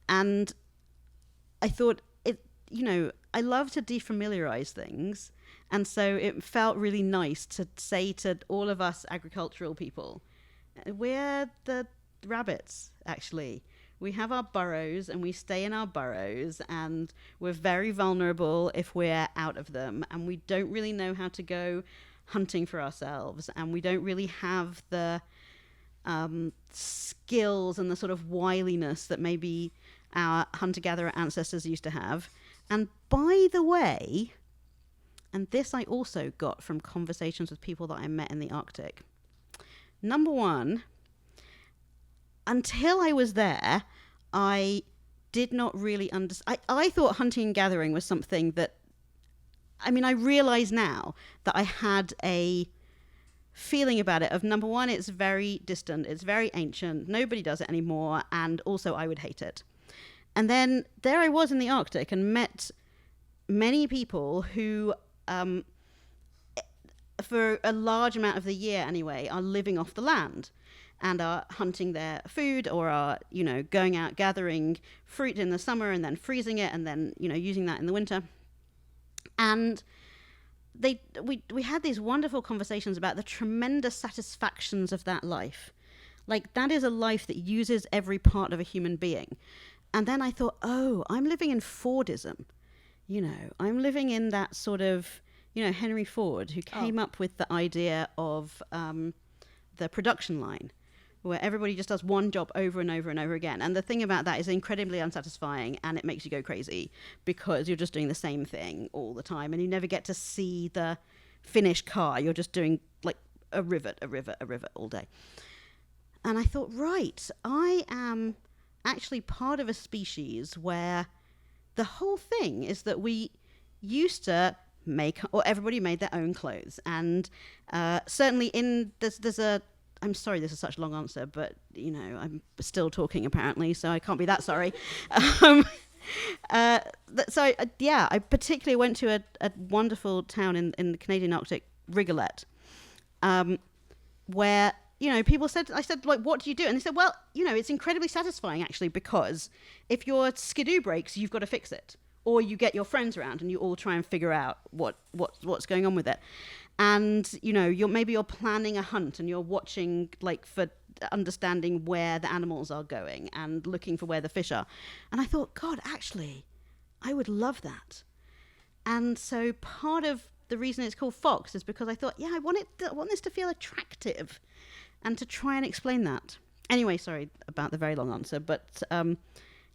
[SPEAKER 2] And... I thought I love to defamiliarize things. And so it felt really nice to say to all of us agricultural people, we're the rabbits, actually. We have our burrows and we stay in our burrows, and we're very vulnerable if we're out of them. And we don't really know how to go hunting for ourselves. And we don't really have the skills and the sort of wiliness that maybe our hunter-gatherer ancestors used to have. And by the way, and this I also got from conversations with people that I met in the Arctic. Number one, until I was there, I did not really understand. I thought hunting and gathering was something that, I realize now that I had a feeling about it of, number one, it's very distant, it's very ancient, nobody does it anymore, and also I would hate it. And then there I was in the Arctic and met many people who, for a large amount of the year anyway, are living off the land and are hunting their food, or are, going out gathering fruit in the summer and then freezing it and then, using that in the winter. And we had these wonderful conversations about the tremendous satisfactions of that life. Like, that is a life that uses every part of a human being. And then I thought, oh, I'm living in Fordism. I'm living in that sort of, Henry Ford, who came up with the idea of the production line, where everybody just does one job over and over and over again. And the thing about that is incredibly unsatisfying, and it makes you go crazy because you're just doing the same thing all the time, and you never get to see the finished car. You're just doing like a rivet all day. And I thought, right, I am actually part of a species where the whole thing is that we used to make, or everybody made their own clothes. And certainly I'm sorry this is such a long answer, but I'm still talking apparently, so I can't be that sorry. I particularly went to a wonderful town in the Canadian Arctic, Rigolette, where people said, I said, like, what do you do? And they said, well, it's incredibly satisfying, actually, because if your skidoo breaks, you've got to fix it. Or you get your friends around and you all try and figure out what's going on with it. And, you're planning a hunt and you're watching, like, for understanding where the animals are going and looking for where the fish are. And I thought, God, actually, I would love that. And so part of the reason it's called Fox is because I thought, I want this to feel attractive, and to try and explain that. Anyway, sorry about the very long answer, but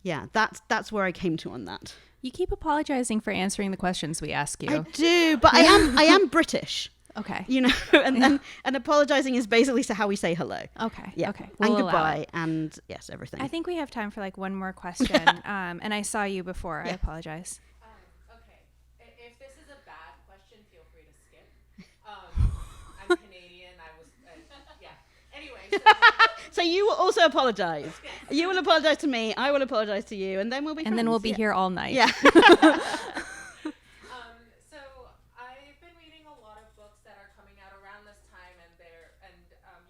[SPEAKER 2] that's where I came to on that.
[SPEAKER 1] You keep apologizing for answering the questions we ask you.
[SPEAKER 2] I do, but I am British.
[SPEAKER 1] Okay.
[SPEAKER 2] And apologizing is basically how we say hello.
[SPEAKER 1] Okay.
[SPEAKER 2] Yeah.
[SPEAKER 1] Okay.
[SPEAKER 2] And
[SPEAKER 1] We'll allow
[SPEAKER 2] goodbye
[SPEAKER 1] it.
[SPEAKER 2] and yes, everything.
[SPEAKER 1] I think we have time for like one more question. And I saw you before. I apologize.
[SPEAKER 5] Okay. If this is a bad question, feel free to skip. I'm Canadian. I was, Anyway.
[SPEAKER 2] So you will also apologize. You will apologize to me. I will apologize to you, and then we'll be friends.
[SPEAKER 1] And then we'll be here all night.
[SPEAKER 2] Yeah.
[SPEAKER 5] So I've been reading a lot of books that are coming out around this time, and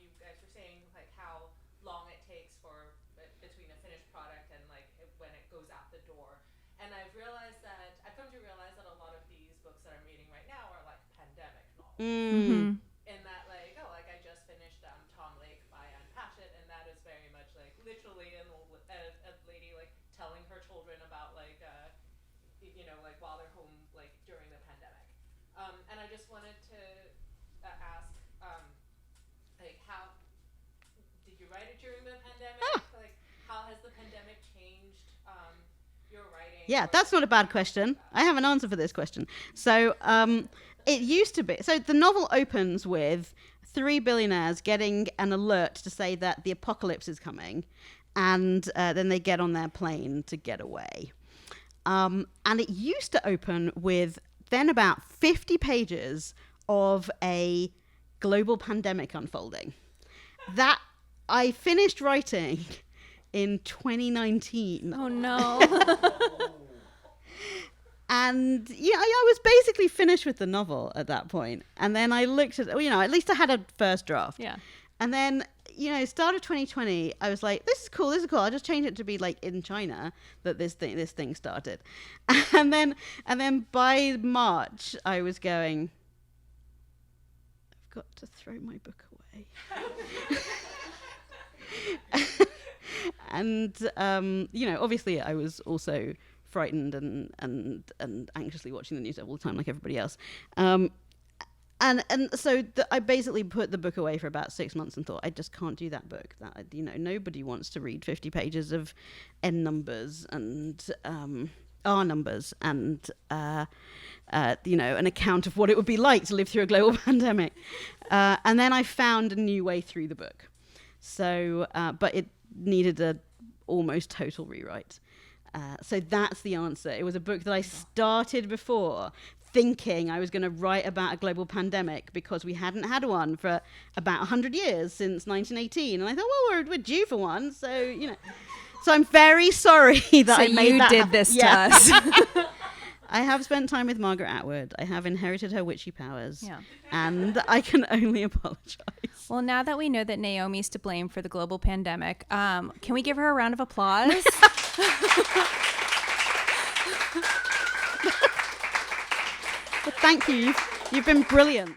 [SPEAKER 5] you guys were saying like how long it takes for between a finished product and like when it goes out the door. And I've come to realize that a lot of these books that I'm reading right now are like pandemic novels.
[SPEAKER 1] Mm-hmm.
[SPEAKER 5] In that I just finished Tom Lake by Anne Patchett, and that is very much like literally a lady like telling her children about while they're home during the pandemic. And I just wanted to ask how did you write it during the pandemic? How has the pandemic changed your writing?
[SPEAKER 2] Yeah, that's not a bad question. I have an answer for this question. So it used to be. So the novel opens with 3 billionaires getting an alert to say that the apocalypse is coming, and then they get on their plane to get away. And it used to open with then about 50 pages of a global pandemic unfolding. That I finished writing in 2019.
[SPEAKER 1] Oh, no.
[SPEAKER 2] And I was basically finished with the novel at that point. And then I looked at, at least I had a first draft.
[SPEAKER 1] Yeah.
[SPEAKER 2] And then, start of 2020, I was like, this is cool. I'll just change it to be like in China that this thing started. And then by March, I was going, I've got to throw my book away. And, obviously I was also frightened and anxiously watching the news all the time like everybody else. So I basically put the book away for about 6 months and thought, I just can't do that book. That nobody wants to read 50 pages of N numbers and R numbers and an account of what it would be like to live through a global pandemic. And then I found a new way through the book. So, but it needed a almost total rewrite. So that's the answer. It was a book that I started before, thinking I was going to write about a global pandemic because we hadn't had one for about 100 years since 1918. And I thought, well, we're due for one. So, So I'm very sorry that I made that.
[SPEAKER 1] So you did this to us.
[SPEAKER 2] I have spent time with Margaret Atwood. I have inherited her witchy powers.
[SPEAKER 1] Yeah.
[SPEAKER 2] And I can only apologize.
[SPEAKER 1] Well, now that we know that Naomi's to blame for the global pandemic, can we give her a round of applause?
[SPEAKER 2] But thank you. You've been brilliant.